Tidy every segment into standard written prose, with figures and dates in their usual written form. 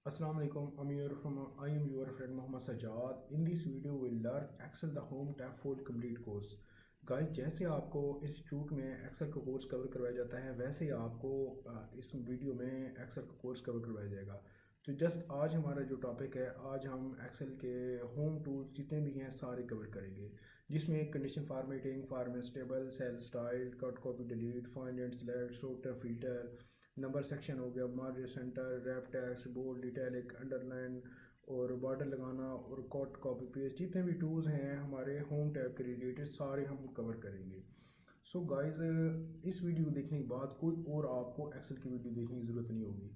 Assalamu alaikum. I am your friend Muhammad Sajjad. In this video we'll learn Excel the Home tab full complete course. Guys जैसे आपको institute में Excel का course cover करवाया जाता है वैसे ही आपको इस वीडियो में एक्सेल का कोर्स कवर करवाया जाएगा। तो जस्ट आज हमारा जो टॉपिक है, आज हम एक्सेल के होम टूल्स जितने भी हैं सारे कवर करेंगे, जिसमें condition formatting, format table, cell style, cut copy delete, find and select, sorter, filter, number section हो गया, margin centre, wrap text, bold, italic, underline और बॉर्डर लगाना और कट कॉपी पेस्ट, जितने भी टूल्स हैं हमारे होम टैब के रिलेटेड सारे हम कवर करेंगे। सो गाइस, इस वीडियो देखने के बाद कोई और आपको एक्सेल की वीडियो देखने की ज़रूरत नहीं होगी।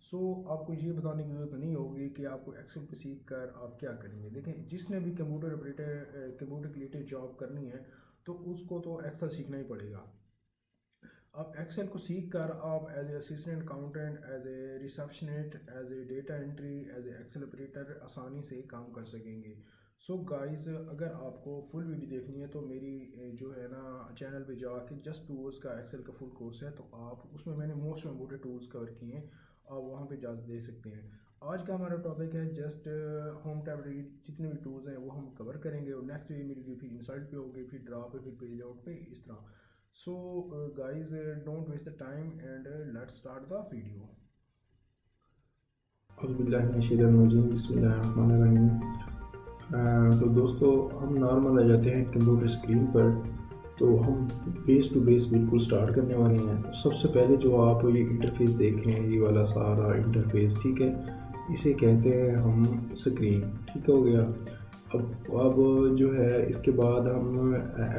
सो आपको ये बताने की ज़रूरत नहीं होगी कि आपको एक्सेल को सीख कर आप क्या करेंगे। देखें, जिसने भी computer operator computer related job करनी है तो उसको तो एक्सेल सीखना ही पड़ेगा। अब एक्सेल को सीख कर आप as a assistant accountant, as a receptionist, as a data entry, as a Excel operator आसानी से काम कर सकेंगे। सो गाइस, अगर आपको फुल वीडियो देखनी है तो मेरी जो है ना चैनल पे जाके जस्ट टूल्स का एक्सेल का फुल कोर्स है, तो आप उसमें मैंने मोस्ट इम्पोर्टेंट टूल्स कवर किए हैं, आप वहाँ पे जा देख सकते हैं। आज का हमारा टॉपिक है जस्ट होम टैब जितने भी टूल्स हैं वो हम कवर करेंगे, और नेक्स्ट मेरी फिर इंसर्ट पे होगी, फिर ड्रा पे, फिर पेज आउट पे, इस तरह। So guys, don't waste the time and let's start the video. तो दोस्तों, हम नॉर्मल आ जाते हैं कंप्यूटर स्क्रीन पर। तो हम बेस टू बेस बिल्कुल स्टार्ट करने वाले हैं। तो सबसे पहले जो आप ये इंटरफेस देख रहे हैं, ये वाला सारा इंटरफेस, ठीक है, इसे कहते हैं हम स्क्रीन। ठीक हो गया। अब जो है इसके बाद हम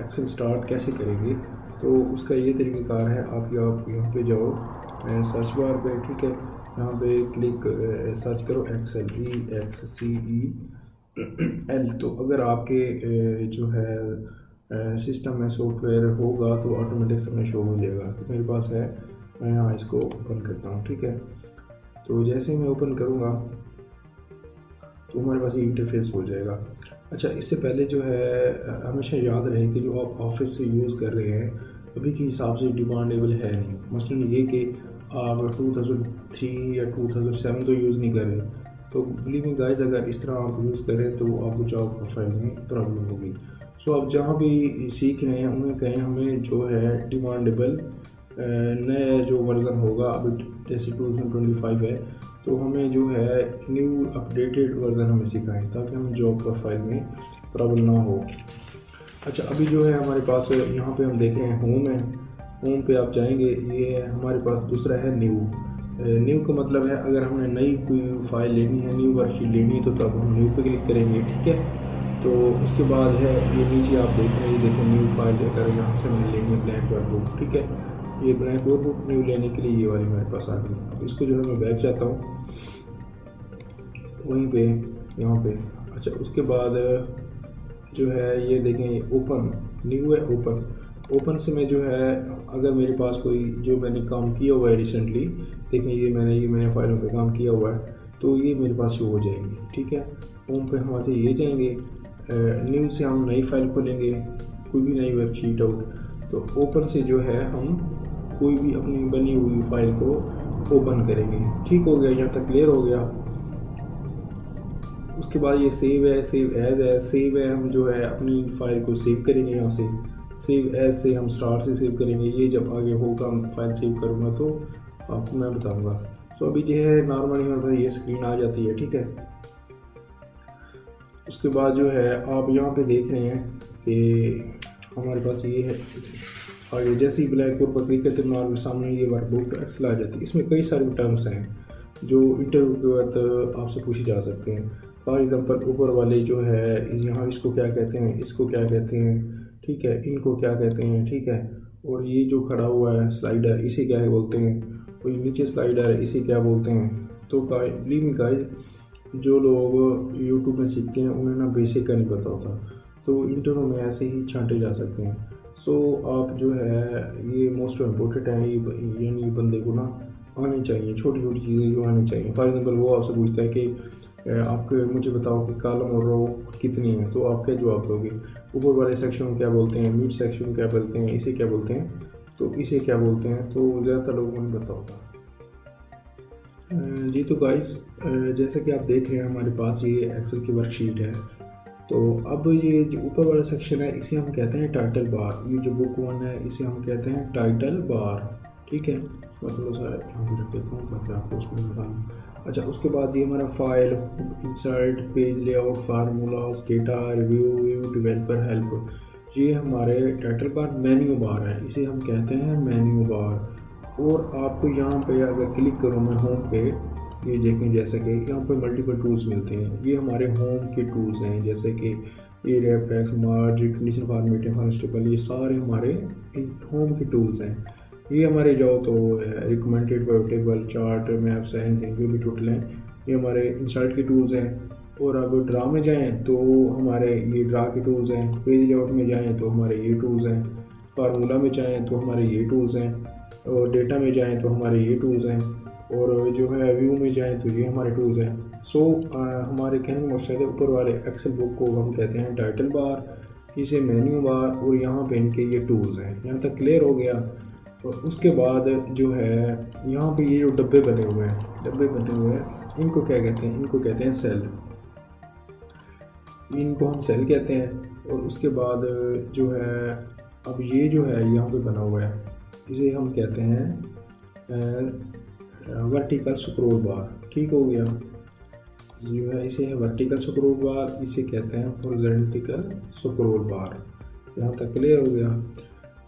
एक्सेल स्टार्ट कैसे करेंगे, तो उसका ये तरीक़ाकार है। आप यहाँ पे जाओ सर्च बार पे, ठीक है, यहाँ पे क्लिक सर्च करो एक्सेल, EXCEL। तो अगर आपके जो है सिस्टम में सॉफ्टवेयर होगा तो ऑटोमेटिक समय शो हो जाएगा। तो मेरे पास है, मैं यहाँ इसको ओपन करता हूँ। ठीक है, तो जैसे ही मैं ओपन करूँगा तो हमारे पास ये इंटरफेस हो जाएगा। अच्छा, इससे पहले जो है हमेशा याद रहे कि जो आप ऑफिस से यूज़ कर रहे हैं अभी के हिसाब से डिमांडेबल है नहीं। मसलन ये कि आप 2003 या 2007 तो यूज़ नहीं कर रहे, तो बिलीव मी गाइस, अगर इस तरह आप यूज़ करें तो आपको जॉब प्रोफाइल में प्रॉब्लम होगी। सो आप जहाँ भी सीख रहे हैं उन्हें कहें हमें जो है डिमांडेबल नया जो वर्ज़न होगा, अभी जैसे 2025 है, तो हमें जो है न्यू अपडेटेड वर्ज़न हमें सिखाएं ताकि हम जॉब प्रोफाइल में प्रॉब्लम ना हो। अच्छा, अभी जो है हमारे पास यहाँ पे हम देख रहे हैं होम है। होम पे आप जाएंगे, ये हमारे पास दूसरा है न्यू। न्यू का मतलब है अगर हमने नई कोई फाइल लेनी है, न्यू वर्कशीट लेनी है, तो तब हम न्यू पे क्लिक करेंगे। ठीक है, तो उसके बाद है ये नीचे आप देख रहे हैं, ये देखो न्यू फाइल, अगर यहाँ से हमने लेनी है ब्लैंक वर्कबुक। ठीक है, ये ब्लैंक वर्कबुक न्यू लेने के लिए ये वाली मेरे पास आ गई। अब इसको जो है मैं बैक जाता हूँ वहीं पे, यहाँ पे। अच्छा, उसके बाद जो है ये देखें ओपन, न्यू है ओपन। ओपन से मैं जो है अगर मेरे पास कोई जो मैंने काम किया हुआ है रिसेंटली, देखें ये मैंने फाइलों पे काम किया हुआ है, तो ये मेरे पास शो हो जाएंगी। ठीक है, होम पे हम वहाँ से ये जाएंगे, न्यू से हम नई फाइल खोलेंगे, कोई भी नई वर्कशीट आउट। तो ओपन से जो है हम कोई भी अपनी बनी हुई फाइल को ओपन करेंगे। ठीक हो गया, यहाँ तक क्लियर हो गया। उसके बाद ये सेव है, सेव एज है। सेव है, हम जो है अपनी फाइल को सेव करेंगे यहाँ से। सेव एज से हम स्टार्ट से सेव करेंगे। ये जब आगे होगा मैं फाइल सेव करूँगा तो आपको मैं बताऊँगा। तो अभी जो है नॉर्मली हमारे पास ये स्क्रीन आ जाती है। ठीक है, उसके बाद जो है आप यहाँ पे देख रहे हैं कि हमारे पास ये है आगे, जैसे ही ब्लैक बोर्ड पर क्लिक करते हैं हमारे सामने ये वर्कबुक एक्सेल आ जाती है। इसमें कई सारे टर्म्स हैं जो इंटरव्यू के वक्त आपसे पूछे जा सकते हैं। फॉर एग्जाम्पल, ऊपर वाले जो है यहाँ इसको क्या कहते हैं, इसको क्या कहते हैं, ठीक है, इनको क्या कहते हैं, ठीक है, और ये जो खड़ा हुआ है स्लाइडर, इसे क्या बोलते हैं, और ये नीचे स्लाइडर है, इसे क्या बोलते हैं। तो बिलीव मी गाइस, जो लोग यूट्यूब में सीखते हैं उन्हें ना बेसिक का नहीं पता होता, तो इंटरव्यू में ऐसे ही छांटे जा सकते हैं। सो आप जो है ये मोस्ट इम्पोर्टेंट है, यानी बंदे को ना आनी चाहिए, छोटी छोटी चीज़ें जो आनी चाहिए। फॉर एग्जांपल, वो आपसे पूछता है कि आपके मुझे बताओ कि कॉलम और रो कितनी है, तो आप क्या जवाब दोगे। ऊपर वाले सेक्शन को क्या बोलते हैं, मिड सेक्शन क्या बोलते हैं, इसे क्या बोलते हैं, तो इसे क्या बोलते हैं, तो ज़्यादातर लोगों को नहीं पता होता। जी तो गाइस, जैसे कि आप देख रहे हैं हमारे पास ये एक्सेल की वर्कशीट है। तो अब ये जो ऊपर वाला सेक्शन है इसे हम कहते हैं टाइटल बार। ये जो बुक 1 है इसे हम कहते हैं टाइटल बार। ठीक है, मैं थोड़ा सा यहाँ पे रख देता हूँ ताकि आपको उसको बताऊँ। अच्छा, उसके बाद ये हमारा file, insert, page layout, formulas, data, review, view, developer help, ये हमारे टाइटल बार मेन्यू बार है, इसे हम कहते हैं मेन्यू बार। और आपको यहाँ पे अगर क्लिक करूँ मैं होम पे, ये देखें जैसे कि यहाँ पे मल्टीपल टूल्स मिलते हैं। ये हमारे होम के टूल्स हैं, जैसे कि ये रेफरेंस, मार्ज, रिकग्निशन, फॉर्मेटिंग, फॉरेस्टेबल, ये सारे हमारे होम के टूल्स हैं। ये हमारे जाओ तो recommended, table, chart, maps, anything जो भी टोटल हैं, ये हमारे इंसर्ट के टूल्स हैं। और अगर ड्रा में जाएँ तो हमारे ये ड्रा के टूल्स हैं। पेज लेआउट में जाएँ तो हमारे ये टूल्स हैं। फार्मूला में जाएँ तो हमारे ये टूल्स हैं। और डेटा में जाएँ तो हमारे ये टूल्स हैं। और जो है व्यू में जाएँ तो ये हमारे टूल्स हैं। सो हमारे कहने का मकसद है, ऊपर वाले एक्सेल बुक को हम कहते हैं टाइटल बार, इसे मेन्यू बार, और यहाँ पे इनके ये टूल्स हैं। यहाँ तक क्लियर हो गया। और उसके बाद जो है यहाँ पे ये जो डब्बे बने हुए हैं, इनको क्या कहते हैं? इनको कहते हैं सेल। इनको हम सेल कहते हैं। और उसके बाद जो है अब ये जो है यहाँ पे बना हुआ है, इसे हम कहते हैं वर्टिकल स्क्रॉल बार। ठीक हो गया, जो है इसे वर्टिकल स्क्रॉल बार, इसे कहते हैं हॉरिजॉन्टल स्क्रॉल बार। यहाँ तक क्लियर हो गया।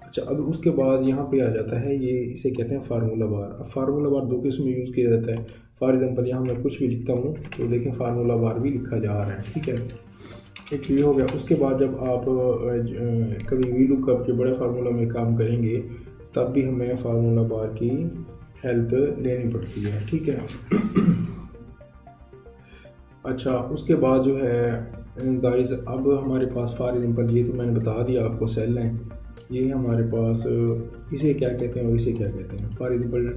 अच्छा, अब उसके बाद यहाँ पे आ जाता है ये, इसे कहते हैं फार्मूला बार। अब फार्मूला बार दो किस्म में यूज़ किया जाता है। फॉर एग्जांपल यहाँ मैं कुछ भी लिखता हूँ तो देखें फार्मूला बार भी लिखा जा रहा है। ठीक है, एक ये हो गया। उसके बाद जब आप कभी वी लुकअप के बड़े फार्मूला में काम करेंगे तब भी हमें फार्मूला बार की हेल्प लेनी पड़ती है। ठीक है। अच्छा, उसके बाद जो है गाइस, अब हमारे पास फॉर एग्जांपल ये तो मैंने बता दिया आपको, सेल हैं। ये हमारे पास इसे क्या कहते हैं और इसे क्या कहते हैं। फॉर एग्जांपल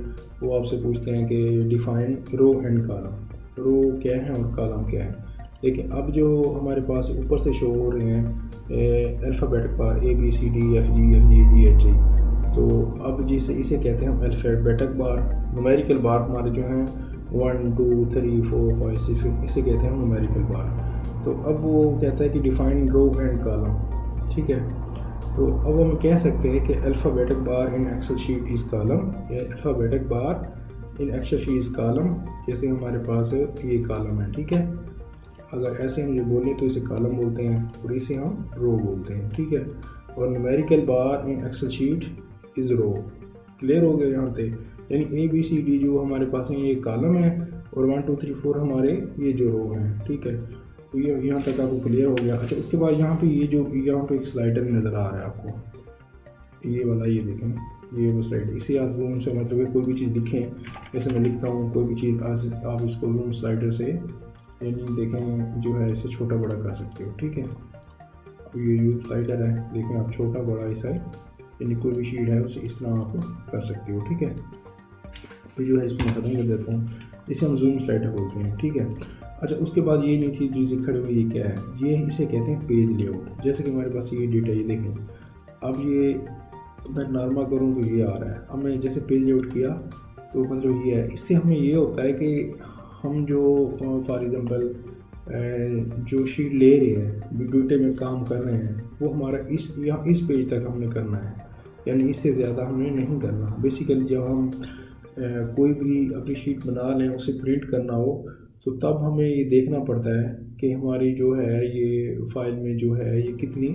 वो आपसे पूछते हैं कि डिफाइन रो एंड कॉलम। रो क्या है और कॉलम क्या है। लेकिन अब जो हमारे पास ऊपर से शो हो रहे हैं अल्फ़ाबेटिक बार, ABCD EFG HI, तो अब जिसे इसे कहते हैं हम अल्फ़ाबेटिक बार। न्यूमेरिकल बार हमारे जो हैं 1 2 3 4 5 6, इसे कहते हैं न्यूमेरिकल बार। तो अब वो कहता है कि डिफाइन रो एंड कॉलम। ठीक है, तो अब हम कह सकते हैं कि alphabetic bar in Excel sheet is column, या alphabetic bar in Excel sheet is column. जैसे हमारे पास ये कॉलम है। ठीक है, अगर ऐसे हम ये बोलें तो इसे कॉलम बोलते हैं और इसे हम रो बोलते हैं। ठीक है, और numerical bar in Excel sheet is row. Clear हो गया यहाँ पे। यानी ABCD जो हमारे पास है ये कॉलम है, और 1 2 3 4 हमारे ये जो रो हैं। ठीक है, तो ये यहाँ तक आपको क्लियर हो गया। अच्छा, उसके बाद यहाँ पे ये जो यहाँ पे एक स्लाइडर नज़र आ रहा है आपको, ये वाला, ये देखें, ये वो स्लाइडर, इसे आप जूम से, मतलब कोई भी चीज़ लिखें, जैसे मैं लिखता हूँ कोई भी चीज़, आप इसको जूम स्लाइडर से यानी देखें जो है इसे छोटा बड़ा कर सकते हो। ठीक है, ये यू स्लाइडर है, देखें आप छोटा बड़ा ऐसा है, यानी कोई भी शीट है उसे इस तरह आप कर सकते हो। ठीक है, तो जो है इसको मैं ख़त्म कर देता हूँ, इसे हम जूम स्लाइडर बोलते हैं। ठीक है। अच्छा, उसके बाद ये नीचे चीज़ें खड़े हुए, ये क्या है? ये इसे कहते हैं पेज लेआउट। जैसे कि हमारे पास ये डेटा, ये देखें, अब ये मैं नॉर्मल करूँ तो ये आ रहा है। अब मैं जैसे पेज लेआउट किया तो मतलब ये है। इससे हमें ये होता है कि हम जो फॉर एग्ज़ाम्पल जो शीट ले रहे हैं, डेटे में काम कर रहे हैं, वो हमारा इस पेज तक हमने करना है, यानी इससे ज़्यादा हमने नहीं करना। बेसिकली जब हम कोई भी अपनी शीट बना लें, उसे प्रिंट करना हो, तो तब हमें ये देखना पड़ता है कि हमारी जो है ये फाइल में जो है ये कितनी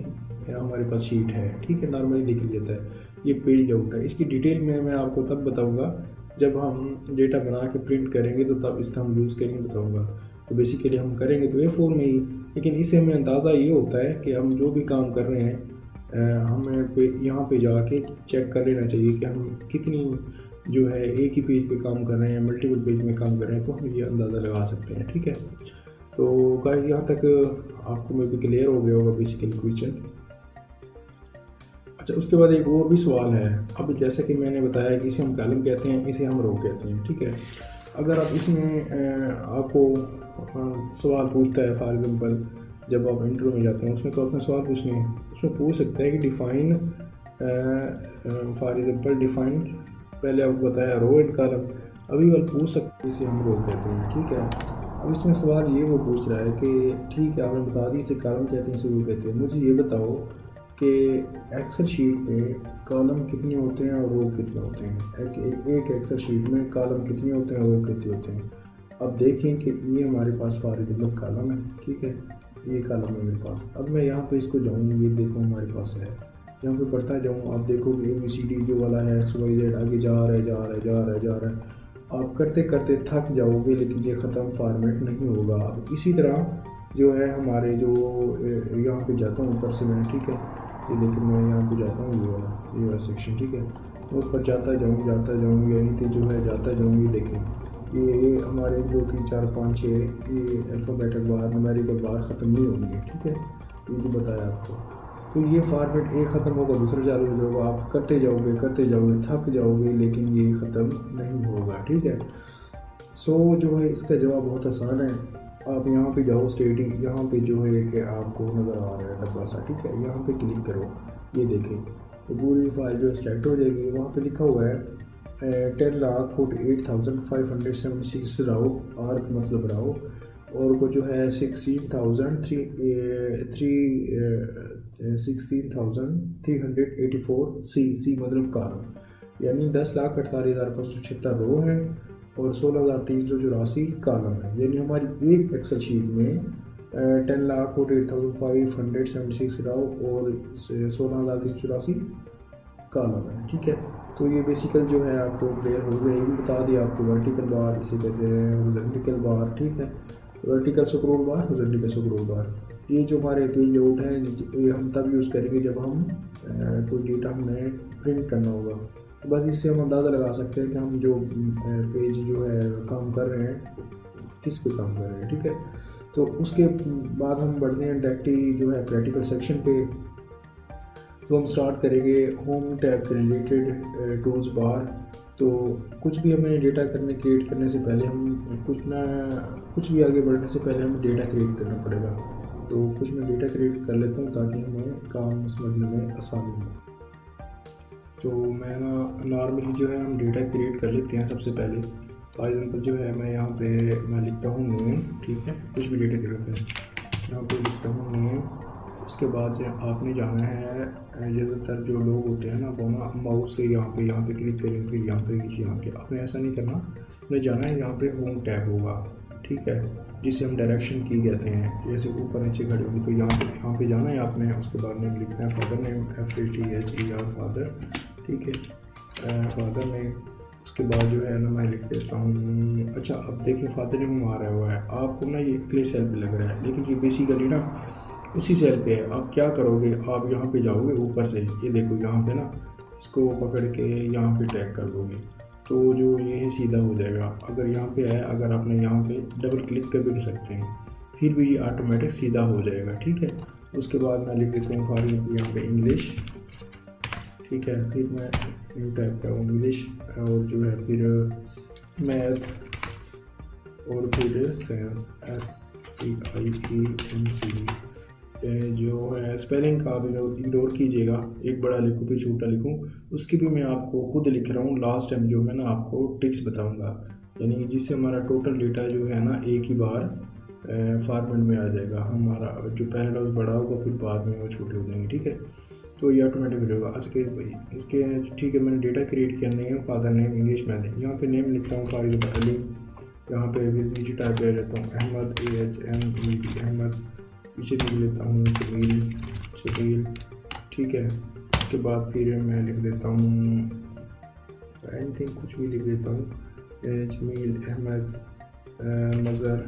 हमारे पास शीट है। ठीक है, नॉर्मली लिख लिया जाता है। ये पेज आउट है। इसकी डिटेल में मैं आपको तब बताऊंगा जब हम डेटा बना के प्रिंट करेंगे, तो तब इसका हम यूज़ करेंगे बताऊंगा। तो बेसिकली हम करेंगे तो A4 में ही, लेकिन इससे हमें अंदाज़ा ये होता है कि हम जो भी काम कर रहे हैं हमें यहाँ पे जाके चेक कर लेना चाहिए कि हम कितनी जो है एक ही पेज पे काम कर रहे हैं, मल्टीपल पेज में काम कर रहे हैं, तो हम ये अंदाज़ा लगा सकते हैं। ठीक है, तो गाइस यहाँ तक आपको मे भी क्लियर हो गया होगा बेसिकली क्वेश्चन। अच्छा, उसके बाद एक और भी सवाल है। अब जैसे कि मैंने बताया कि इसे हम कॉलम कहते हैं, इसे हम रो कहते हैं। ठीक है, अगर आप इसमें आपको सवाल पूछता है, फॉर एग्जांपल जब आप इंटरव्यू में जाते हैं उसमें तो अपने सवाल पूछने हैं, उसमें पूछ सकता है कि डिफाइन, फॉर एग्जांपल डिफाइन, पहले आपको बताया रो एंड कॉलम, अभी वाल पूछ सकते इसे हम रो कहते हैं, ठीक है। अब इसमें सवाल ये वो पूछ रहा है कि ठीक है आपने बता दी इसे कॉलम कहते हैं इसे रो कहते हैं, मुझे ये बताओ कि एक्सेल शीट में कॉलम कितने होते हैं और रो कितने होते हैं। एक एक्सेल शीट में कॉलम कितने होते हैं और रो कितने होते हैं। अब देखें कि ये हमारे पास फॉर एग्जाम्पल कॉलम है, ठीक है, ये कॉलम है मेरे पास। अब मैं यहाँ पे इसको जाऊँ, ये देखो हमारे पास है, यहाँ पे बढ़ता जाऊँ, आप देखोगे ABCD जो वाला है XYZ आगे जा रहा है जा रहा है जा रहा है जा रहा है। आप करते करते थक जाओगे लेकिन ये ख़त्म फॉर्मेट नहीं होगा। अब इसी तरह जो है हमारे जो यहाँ पे जाता हूँ ऊपर से मैं, ठीक है, ये देखिए मैं यहाँ पे जाता हूँ ये वाला सेक्शन, ठीक है, ऊपर जाता जाऊँ यहीं पे जो है जाता जाऊँ। ये देखें ये हमारे 1 2 3 4 5 6 ये अल्फ़ाबेटिक बार न्यूमेरिकल बार ख़त्म नहीं होंगे, ठीक है, ये जो बताया आपको। तो ये फॉर्मेट एक ख़त्म होगा दूसरा चालू हो जाएगा, आप करते जाओगे थक जाओगे लेकिन ये ख़त्म नहीं होगा, ठीक है। सो जो है इसका जवाब बहुत आसान है। आप यहाँ पे जाओ स्टेटिंग, यहाँ पे जो है कि आपको नज़र आ रहा है डब्बा सा, ठीक है, यहाँ पे क्लिक करो, ये देखें तो पूरी फाइल जो सेलेक्ट हो जाएगी। वहाँ पे लिखा हुआ है 10,48,576 राउ, आर का मतलब राउ, और वो जो है 16,384 सी मतलब कॉलम, यानी 10,48,576 रो है और 16,384 कॉलम है। यानी हमारी एक एक्सेल शीट में 10,48,576 राउ और 16,384 कॉलम है, ठीक है। तो ये बेसिकल जो है आपको क्लियर हो गया। ये भी बता दिया आपको वर्टिकल बार इसे कहते हैं, हॉरिजॉन्टल बार, ठीक है, वर्टिकल स्क्रॉल बार, हॉरिजॉन्टल स्क्रॉल बार। ये जो हमारे पेज लेआउट है ये हम तब यूज़ करेंगे जब हम कोई डेटा हमें प्रिंट करना होगा। तो बस इससे हम अंदाज़ा लगा सकते हैं कि हम जो पेज जो है काम कर रहे हैं किस पे काम कर रहे हैं, ठीक है। तो उसके बाद हम बढ़ते हैं डायरेक्टली जो है प्रैक्टिकल सेक्शन पे। तो हम स्टार्ट करेंगे होम टैब के रिलेटेड टूल्स बार। तो कुछ भी हमें डेटा क्रिएट करने से पहले हम कुछ भी आगे बढ़ने से पहले हमें डेटा क्रिएट करना पड़ेगा। तो कुछ मैं डेटा क्रिएट कर लेता हूँ ताकि हमें काम समझने में आसानी हो। तो मैं नॉर्मली जो है हम डेटा क्रिएट कर लेते हैं सबसे पहले। फॉर एग्जाम्पल जो है मैं यहाँ पे मैं लिखता हूँ नेम, ठीक है, कुछ भी डेटा क्रिएट करें, यहाँ पे लिखता हूँ नेम। उसके बाद आपने जाना है, ज़्यादातर जो लोग होते हैं ना वो ना माउस से यहाँ पे क्लिक करें, फिर यहाँ पे आपने ऐसा नहीं करना, आपने जाना है यहाँ पे होम टैब होगा, ठीक है, जिसे हम डायरेक्शन की कहते हैं। जैसे ऊपर नीचे खड़े होंगे तो यहाँ पे जाना है आपने। उसके बाद नेम लिखना है फादर नेम, FATHER फादर, ठीक है, फादर नेम। उसके बाद जो है ना मैं लिख देता हूँ, अच्छा अब देखिए फादर नेम हमारा हुआ है, आपको ना ये क्ले सेल पे लग रहा है लेकिन ये बेसिकली ना उसी सेल पे है। आप क्या करोगे, आप यहाँ पे जाओगे ऊपर से, ये देखो यहाँ पे ना इसको पकड़ के यहाँ पे टैग कर दोगे तो जो ये है सीधा हो जाएगा। अगर यहाँ पे है, अगर आपने यहाँ पे डबल क्लिक कर भी सकते हैं फिर भी ये ऑटोमेटिक सीधा हो जाएगा, ठीक है। उसके बाद मैं लिख देता हूँ फॉर एग्जाम्पल यहाँ पे इंग्लिश, ठीक है, फिर मैं न्यू टाइप करूँ इंग्लिश और जो है फिर मैथ और फिर साइंस SCIENC। जो है स्पेलिंग का आप इग्नोर कीजिएगा, एक बड़ा लिखूँ फिर छोटा लिखूँ, उसकी भी मैं आपको खुद लिख रहा हूँ। लास्ट टाइम जो मैं ना आपको ट्रिक्स बताऊँगा, यानी जिससे हमारा टोटल डेटा जो है ना एक ही बार फॉर्मेट में आ जाएगा। हमारा जो पहला लफ्ज़ बड़ा होगा फिर बाद में वो छोटे हो जाएंगे, ठीक है। तो ये ऑटोमेटिक होगा। इसके ठीक है, मैंने डेटा क्रिएट किया, नेम फादर नेम इंग्लिश में यहाँ पे नेम लिखता हूँ फॉर एग्जाम्पल, यहाँ पे नीचे टाइप कर लेता हूँ अहमद AHMED अहमद, पीछे लिख लेता हूँ शकील, ठीक है। उसके बाद फिर मैं लिख देता हूँ एनीथिंग, कुछ भी लिख देता हूँ जमील अहमद मज़हर।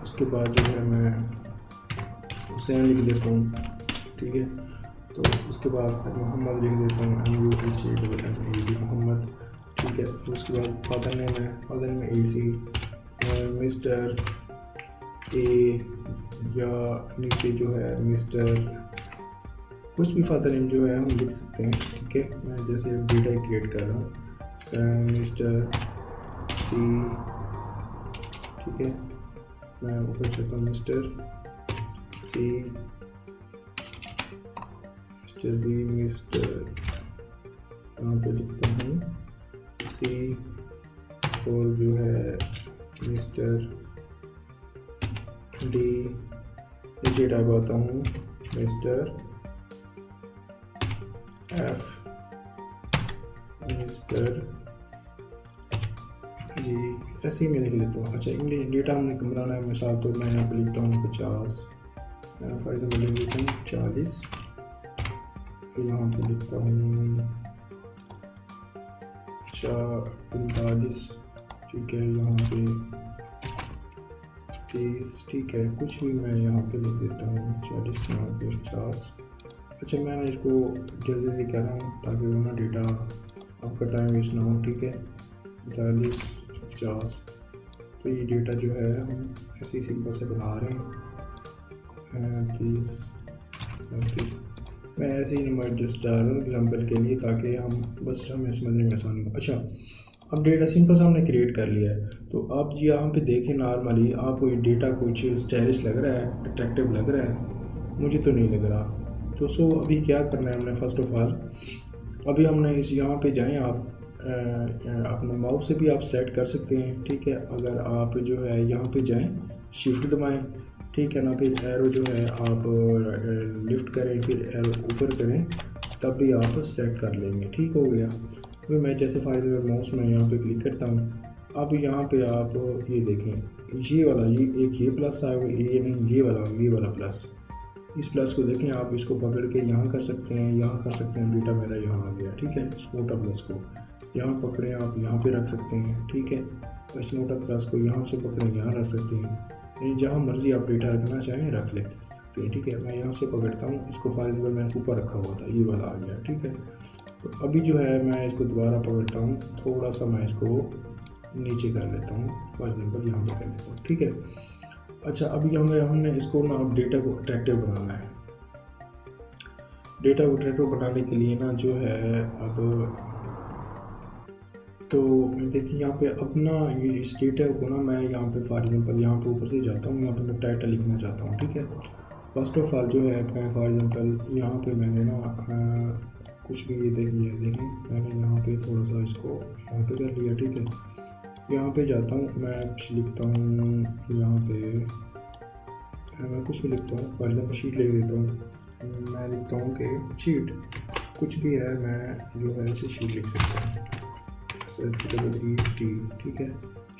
उसके बाद जो है मैं हुसैन लिख देता हूँ, ठीक है। तो उसके बाद मोहम्मद लिख देता हूँ MUHAMMAD मोहम्मद, ठीक है। फिर उसके बाद फादर नेम है, father name AC mister A, या नीचे जो है मिस्टर, कुछ भी फादर नेम जो है हम लिख सकते हैं, ठीक है। मैं जैसे डेटा क्रिएट कर रहा हूँ मिस्टर C, ठीक है, मैं ऊपर चलता हूँ mister C, mister B, mister यहाँ पे लिखता हूँ सी और जो है मिस्टर डी, नीचे टाइप आता हूँ मिस्टर एफ, मिस्टर जी, ऐसे ही मैं लिख लेता हूँ। अच्छा, इंग्लिश डेटा हमने बनाना है, मिसाल तो मैं यहाँ पे लिखता हूँ 50, फॉर एग्जाम्पल लिख लेता हूँ 40, यहाँ पे लिखता हूँ 45, ठीक है, यहाँ पे 30, ठीक है, कुछ भी मैं यहाँ पे लिख देता हूँ 40, यहाँ पे 50। अच्छा, मैं ना इसको जल्दी जल्दी कर रहा हूँ ताकि वो ना डेटा आपका टाइम वेस्ट ना हो, ठीक है। 40, 50, तो ये डेटा जो है हम ऐसे ही सिंपल से बना रहे हैं। 30, 35, मैं ऐसे ही नंबर जस्ट डाल रहा हूँ एग्जाम्पल के लिए ताकि हम बस हमें समझने में आसानी हो। अच्छा, अब डेटा सिंपल सा हमने क्रिएट कर लिया है, तो आप यहाँ पे देखें नॉर्मली आपको ये डेटा कुछ स्टाइलिश लग रहा है, अट्रैक्टिव लग रहा है, मुझे तो नहीं लग रहा। तो अभी क्या करना है हमने, फर्स्ट ऑफ ऑल अभी हमने इस यहाँ पे जाएं, आप अपने माउस से भी आप सेलेक्ट कर सकते हैं, ठीक है। अगर आप जो है यहाँ पे जाएं, शिफ्ट दबाएं, ठीक है ना, फिर एरो जो है आप लिफ्ट करें, फिर एरो ऊपर करें, तब भी आप सेलेक्ट कर लेंगे, ठीक हो गया। अभी मैं जैसे फाइल माउस में यहाँ पे क्लिक करता हूँ, अब यहाँ पे आप ये देखें, ये वाला ये प्लस आ गया, ये नहीं, ये वाला प्लस, इस प्लस को देखें आप, इसको पकड़ के यहाँ कर सकते हैं, यहाँ कर सकते हैं, डेटा मेरा यहाँ आ गया, ठीक है। इस मोटा प्लस को यहाँ पकड़ें, आप यहाँ पे रख सकते हैं, ठीक है। इस मोटा प्लस को यहाँ से पकड़ें, यहाँ रख सकते हैं, यानी जहाँ मर्जी आप डेटा रखना चाहें रख ले सकते हैं, ठीक है। मैं यहाँ से पकड़ता हूँ, इसको फाइल नंबर मैंने ऊपर रखा हुआ था, ये वाला आ गया, ठीक है। तो अभी जो है मैं इसको दोबारा पकड़ता हूँ, थोड़ा सा मैं इसको नीचे कर लेता हूँ, फाइल नंबर यहाँ पर कर लेता हूँ, ठीक है। अच्छा, अभी हमने इसको ना अब डेटा को अट्रैक्टिव बनाना है। डेटा को अट्रैक्टिव बनाने के लिए ना जो है अब तो देखिए यहाँ पे अपना ये इस डेटा को ना मैं यहाँ पे फॉर एग्जांपल यहाँ पे ऊपर से जाता हूँ, यहाँ पे मैं टाइटल लिखना चाहता हूँ, ठीक है। फर्स्ट ऑफ ऑल जो है मैं फॉर एग्जांपल यहाँ पे मैंने ना कुछ भी ये देखें मैंने यहाँ पे थोड़ा सा इसको यहाँ पे कर लिया, ठीक है। यहाँ पे जाता हूँ, मैं कुछ लिखता हूँ, यहाँ पे मैं कुछ भी लिखता हूँ, फॉर एग्जांपल शीट लिख देता हूँ, मैं लिखता हूँ कि शीट कुछ भी है, मैं जो है इसे शीट लिख सकता हूँ, ठीक है,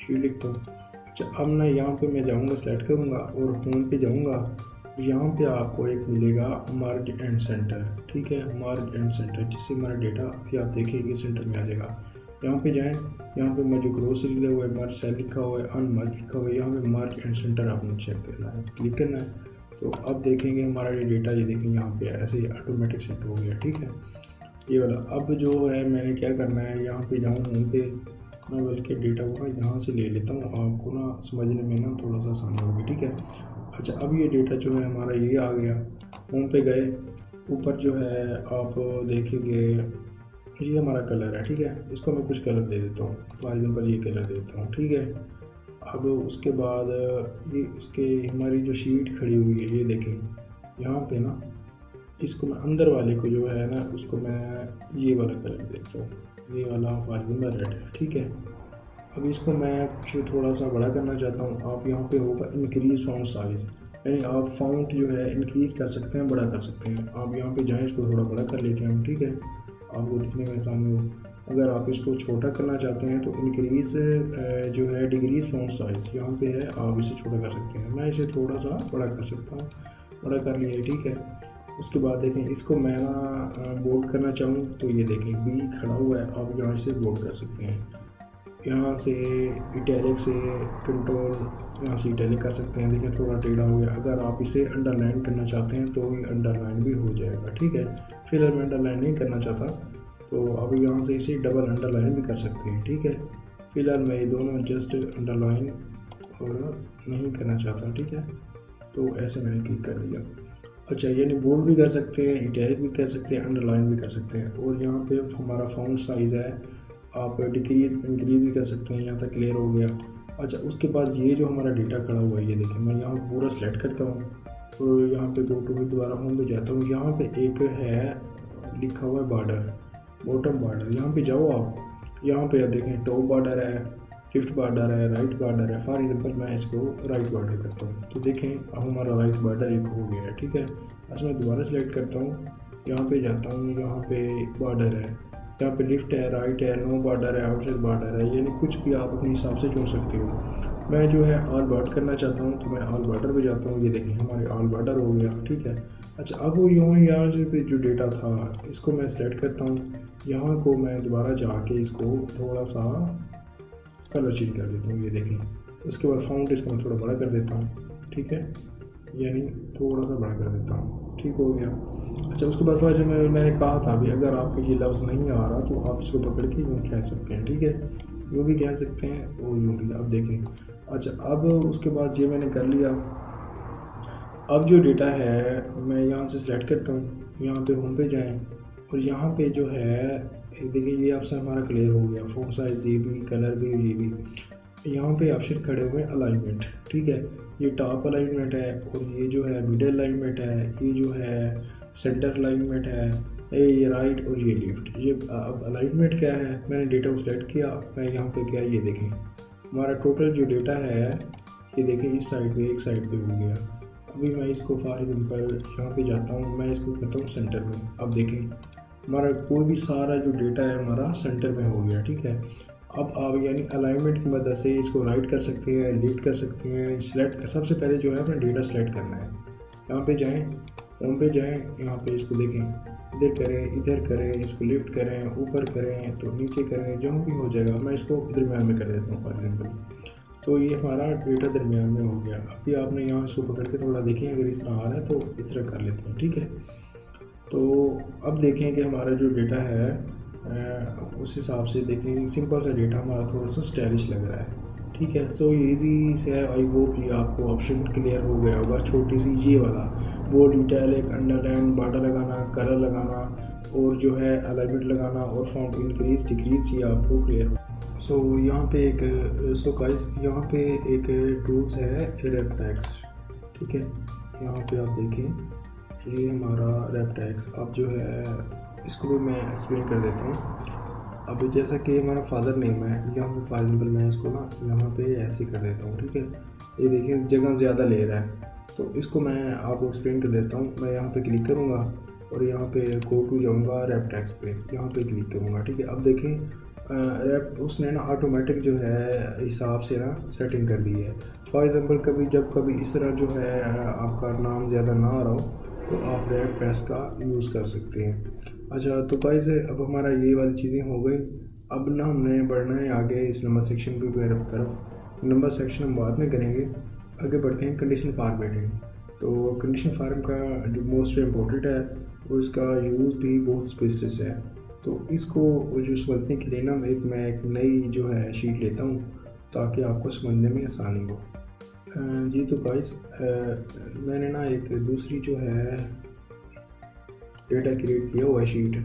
शीट लिखता हूँ। अच्छा, अब मैं यहाँ पे मैं जाऊँगा, सेलेक्ट करूँगा और होम पे जाऊँगा, यहाँ पे आपको एक मिलेगा मार्ज एंड सेंटर, ठीक है, मार्ज एंड सेंटर, जिससे हमारा डेटा अभी आप देखेंगे सेंटर में आ जाएगा। यहाँ पे जाएं, यहाँ पे मैं जो ग्रोसरी लिखा हुआ है, मार्ज सेल लिखा हुआ है, अनमार्ज लिखा हुआ है, यहाँ पे मार्ज एंड सेंटर आपने चेक करना है, क्लिक करना है। तो अब देखेंगे हमारा ये डेटा, ये देखें यहाँ पे ऐसे ही ऑटोमेटिक सेट हो गया, ठीक है, ये वाला। अब जो है मैंने क्या करना है, यहाँ पे जाऊँ होम पे, मैं बल्कि डेटा को ना यहाँ से ले लेता हूँ, आपको ना समझने में ना थोड़ा सा आसानी होगी, ठीक है। अच्छा, अब ये डेटा जो है हमारा ये आ गया, होम पे गए, ऊपर जो है आप देखेंगे ये हमारा कलर है, ठीक है। इसको मैं कुछ कलर दे देता हूँ, फॉर एग्जांपल ये कलर दे देता हूँ, ठीक है। अब उसके बाद ये उसके हमारी जो शीट खड़ी हुई है, ये देखें यहाँ पे ना, इसको मैं अंदर वाले को जो है ना उसको मैं ये वाला कलर देता हूँ, ये वाला फॉर एग्जांपल रेड है, ठीक है। अब इसको मैं कुछ थोड़ा सा बड़ा करना चाहता हूँ, आप यहाँ पे होगा इंक्रीज फाउंट साइज़, यानी आप फाउंट जो है इंक्रीज कर सकते हैं, बड़ा कर सकते हैं। आप यहाँ पे जाएँ, इसको थोड़ा बड़ा कर लेते हैं, ठीक है, आपको दिखने में आसानी हो। अगर आप इसको छोटा करना चाहते हैं तो इंक्रीज जो है डिक्रीज फाउंट साइज़ यहाँ पे है, आप इसे छोटा कर सकते हैं। मैं इसे थोड़ा सा बड़ा कर सकता हूँ, बड़ा कर लिया, ठीक है। उसके बाद देखें, इसको मैं ना बोल्ड करना चाहूँ तो ये देखें बी खड़ा हुआ है, आप यहाँ से बोल्ड कर सकते हैं, यहाँ से इटैलिक से कंट्रोल, यहाँ से इटैलिक कर सकते हैं। देखें थोड़ा टेढ़ा हो गया। अगर आप इसे अंडरलाइन करना चाहते हैं तो ये अंडरलाइन भी हो जाएगा, ठीक है। फिलहाल मैं अंडरलाइन नहीं करना चाहता, तो अब यहाँ से इसे डबल अंडरलाइन भी कर सकते हैं, ठीक है। फिलहाल मैं ये दोनों जस्ट अंडरलाइन और नहीं करना चाहता, ठीक है, तो ऐसे मैंने क्लिक कर लिया। अच्छा, यानी बोल्ड भी कर सकते हैं, इटैलिक भी कर सकते हैं, अंडरलाइन भी कर सकते हैं। और यहाँ पे हमारा फाउंट साइज़ है, आप डिक्रीज इंक्रीज भी कर सकते हैं, यहाँ तक क्लियर हो गया। अच्छा, उसके बाद ये जो हमारा डेटा खड़ा हुआ है, ये देखें, मैं यहाँ पूरा सेलेक्ट करता हूँ, तो यहाँ पे गो टू दोबारा होम पे जाता हूँ, यहाँ पे एक है लिखा हुआ है बॉर्डर, बॉटम बॉर्डर, यहाँ पे जाओ आप, यहाँ पे आप देखें टॉप बॉर्डर है, लेफ्ट बॉर्डर है, राइट बॉर्डर है। फॉर एग्जांपल मैं इसको राइट बॉर्डर करता हूँ तो देखें अब हमारा राइट बॉर्डर एक हो गया है, ठीक है। अच्छा मैं दोबारा सेलेक्ट करता हूँ, यहाँ पे जाता हूँ, यहाँ पे बॉर्डर है, यहाँ पे लेफ्ट है, राइट है, नो बॉर्डर है, आउटसाइड बॉर्डर है, यानी कुछ भी आप अपने हिसाब से चुन सकते हो। मैं जो है ऑल बॉर्डर करना चाहता हूँ तो मैं ऑल बॉर्डर पे जाता हूँ, ये देखें हमारे ऑल बॉर्डर हो गया, ठीक है। अच्छा अब वो यहाँ से पे जो डेटा था इसको मैं सेलेक्ट करता हूँ, यहाँ को मैं दोबारा जाके इसको थोड़ा सा कलर चेंज कर देता हूँ, ये देखें। उसके बाद फाउंट इसका मैं थोड़ा बड़ा कर देता हूँ, ठीक है, यानी थोड़ा सा बड़ा कर देता हूँ, ठीक हो गया। अच्छा उसके बाद फिर मैंने कहा था अभी अगर आपको ये लफ्ज़ नहीं आ रहा तो आप इसको पकड़ के यूँ कह सकते हैं, ठीक है, यूँ भी कह सकते हैं और यूँ भी। अब देखें अच्छा अब उसके बाद ये मैंने कर लिया। अब जो डेटा है मैं यहाँ से सिलेक्ट करता हूँ, यहाँ पे होम पे जाएं और यहाँ पे जो है देखिए ये ऑप्शन हमारा क्लियर हो गया, फ़ॉन्ट साइज़ ये भी, कलर भी, ये भी। यहाँ पे ऑप्शन खड़े हुए अलाइनमेंट, ठीक है, ये टॉप अलाइनमेंट है और ये जो है मिडल अलाइनमेंट है, ये जो है सेंटर अलाइनमेंट है, ये राइट और ये लेफ्ट। ये अब अलाइनमेंट क्या है, मैंने डेटा को सिलेक्ट किया, मैं यहाँ पे क्या ये देखें हमारा टोटल जो डेटा है ये देखें इस साइड पे एक साइड पे हो गया। अभी मैं इसको फॉर एग्जांपल यहाँ पे जाता हूँ, मैं इसको करता हूँ सेंटर में। अब देखें हमारा कोई भी सारा जो डेटा है हमारा सेंटर में हो गया, ठीक है। अब आप यानी अलाइनमेंट की मदद से इसको राइट कर सकते हैं, लेफ्ट कर सकते हैं, सिलेक्ट। सबसे पहले जो है अपना डेटा सेलेक्ट करना है, यहाँ पे जाएं, होम पे जाएं, यहाँ पे इसको देखें, इधर करें, इसको लिफ्ट करें, ऊपर करें तो नीचे करें, जो भी हो जाएगा। मैं इसको दरमियान में कर देता हूँ फॉर एग्जाम्पल, तो ये हमारा डेटा दरमियान में हो गया। अभी आपने यहाँ इसको पकड़ के थोड़ा देखें, अगर इस तरह आ रहा है तो इस तरह कर लेते हैं, ठीक है। तो अब देखें कि हमारा जो डेटा है उस हिसाब से देखें, सिंपल सा डेटा हमारा थोड़ा सा स्टाइलिश लग रहा है, ठीक है। सो ईजी से है, आई होप ये आपको ऑप्शन क्लियर हो गया होगा। छोटी सी ये वाला वो डिटेल, एक अंडरलाइन, बॉर्डर लगाना, कलर लगाना और जो है अलाइनमेंट लगाना और फॉन्ट इंक्रीज डिक्रीज, ये आपको क्लियर हो। सो यहाँ पे एक गाइस यहाँ पे एक टूल्स है रेपटेक्स, ठीक है। यहाँ पे आप देखें ये हमारा रेपटेक्स। अब जो है इसको भी मैं एक्सप्लेन कर देता हूँ। अब जैसा कि हमारा फादर नेम है, यहाँ पे फॉर एग्जाम्पल मैं इसको ना यहाँ पे ऐसे कर देता हूँ, ठीक है। ये देखिए जगह ज़्यादा ले रहा है, तो इसको मैं आपको एक्सप्लेन कर देता हूँ। मैं यहाँ पे क्लिक करूँगा और यहाँ पे गो टू जाऊँगा रेपटेक्स पे, यहाँ पे क्लिक करूँगा, ठीक है। अब देखें रैप उसने ना ऑटोमेटिक जो है हिसाब से ना सेटिंग कर दी है। फॉर एग्ज़ाम्पल जब कभी इस तरह जो है आपका नाम ज़्यादा ना आ रहा हो तो आप रैप प्रेस का यूज़ कर सकते हैं। अच्छा तो गाइस अब हमारा ये वाली चीज़ें हो गई। अब ना हमने बढ़ना है आगे इस नंबर सेक्शन की तरफ। नंबर सेक्शन हम बाद में करेंगे। आगे बढ़ते हैं कंडीशन फॉर्मेटिंग। तो कंडीशन फार्म का जो मोस्ट इम्पोर्टेंट है और इसका यूज़ भी बहुत स्पेशलिस्ट है। तो इसको जो समझने के लिए ना मैं एक नई जो है शीट लेता हूँ ताकि आपको समझने में आसानी हो। जी तो गाइस मैंने ना एक दूसरी जो है डेटा क्रिएट किया हुआ है शीट,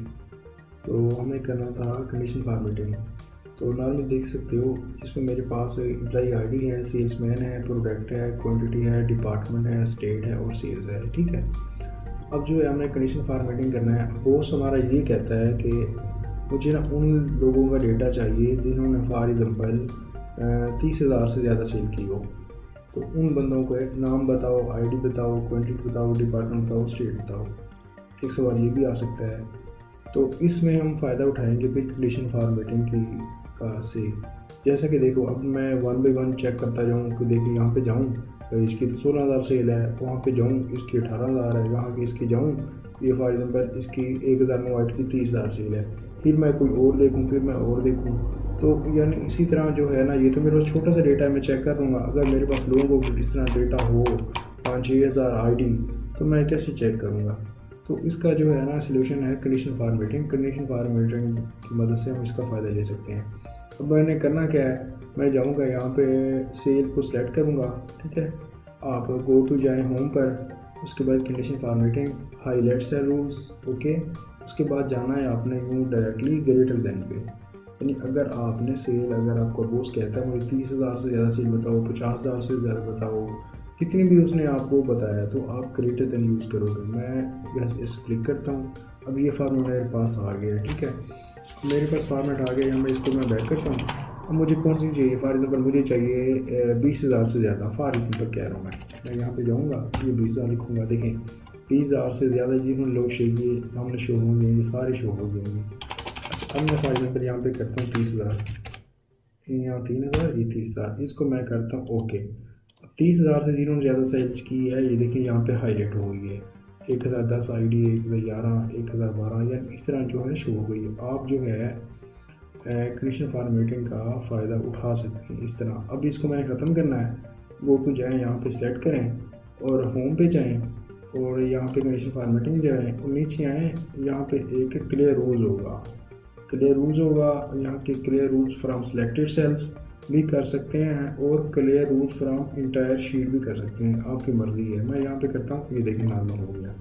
तो हमें करना था कंडीशन फॉर्मेटिंग। तो नॉर्मली देख सकते हो इसमें मेरे पास एम्प्लॉई आईडी है, सेल्समैन है, प्रोडक्ट है, क्वांटिटी है, डिपार्टमेंट है, स्टेट है और सेल्स है, ठीक है। अब जो है हमने कंडीशन फॉर्मेटिंग करना है। बॉस हमारा ये कहता है कि मुझे ना उन लोगों का डेटा चाहिए जिन्होंने फॉर एग्जांपल 30,000 से ज़्यादा सेल की हो। तो उन बंदों को एक नाम बताओ, आईडी बताओ, क्वांटिटी बताओ, डिपार्टमेंट बताओ, स्टेट बताओ। एक सवाल ये भी आ सकता है। तो इसमें हम फ़ायदा उठाएंगे फिर कंडीशन फॉर्मेटिंग की का से। जैसा कि देखो अब मैं 1 बाय 1 चेक करता जाऊँ कि देखिए यहाँ पे जाऊँ इसकी 16,000 सेल है, वहाँ पे जाऊँ इसकी 18,000 है, वहाँ की इसकी जाऊँ ये फॉर एग्जाम्पल इसकी 1,000 मोबाइल की 30,000 सेल है, फिर मैं कोई और देखूँ, फिर मैं और देखूँ। तो यानी इसी तरह जो है ना, ये तो मेरे पास छोटा सा डेटा है, मैं चेक कर लूँगा। अगर मेरे पास लोगों को इस तरह डेटा हो 5-6 हज़ार ID, तो मैं कैसे चेक करूँगा। तो इसका जो है ना सलूशन है कंडीशन फॉर्मेटिंग। कंडीशन फॉर्मेटिंग की मदद से हम इसका फ़ायदा ले सकते हैं। अब मैंने करना क्या है, मैं जाऊंगा यहाँ पे सेल को सिलेक्ट करूँगा, ठीक है। आप गो टू जाएं होम पर, उसके बाद condition formatting, highlight cell rules, okay. उसके बाद जाना है आपने यूँ डायरेक्टली ग्रेटर देन पे, यानी अगर आपने सेल, अगर आपका बॉस कहता है मुझे 30,000 से ज़्यादा सेल बताओ, 50,000 से ज़्यादा बताओ, कितनी भी उसने आपको बताया, तो आप ग्रेटर देन यूज़ करोगे। मैं इस क्लिक करता हूँ। अब ये फार्मूला मेरे पास आ गया है, ठीक है। मेरे पास फॉर्मेट आ गया, यहाँ मैं इसको मैं बैक करता हूँ। अब मुझे कौन सी चाहिए, फॉर एग्जाम्पल मुझे चाहिए 20,000 से ज़्यादा, फॉर एग्जाम्पल कह रहा हूँ मैं यहाँ पे जाऊँगा, ये 20,000 लिखूँगा। देखें 20,000 से ज़्यादा जिन्होंने लोग चाहिए सामने शो होंगे, ये सारे शो हो जाएंगे। अब मैं फॉर एग्जाम्पल यहाँ पे करता हूँ 30,000, यहाँ 3,000, ये 30,000, इसको मैं करता हूँ ओके। 30,000 से जिन्होंने ज़्यादा सेल्स की है, ये देखिए यहाँ पे हाईलाइट हो गई है, 1010 ID, 1011, 1012, या इस तरह जो है शो हो गई है। आप जो है कमीशन फॉर्मेटिंग का फ़ायदा उठा सकते हैं इस तरह। अब इसको मैंने ख़त्म करना है, गो टू जाएँ, यहाँ पे सेलेक्ट करें और होम पे जाएँ और यहाँ पे कमीशन फॉर्मेटिंग जाएँ और नीचे आएँ, यहाँ पे एक क्लियर रूल्स होगा, क्लियर रूल्स होगा, यहाँ के clear rules from selected cells भी कर सकते हैं और clear rules from entire sheet भी कर सकते हैं, आपकी मर्ज़ी है। मैं यहाँ पे करता हूँ, ये देखें नॉर्मल हो गया।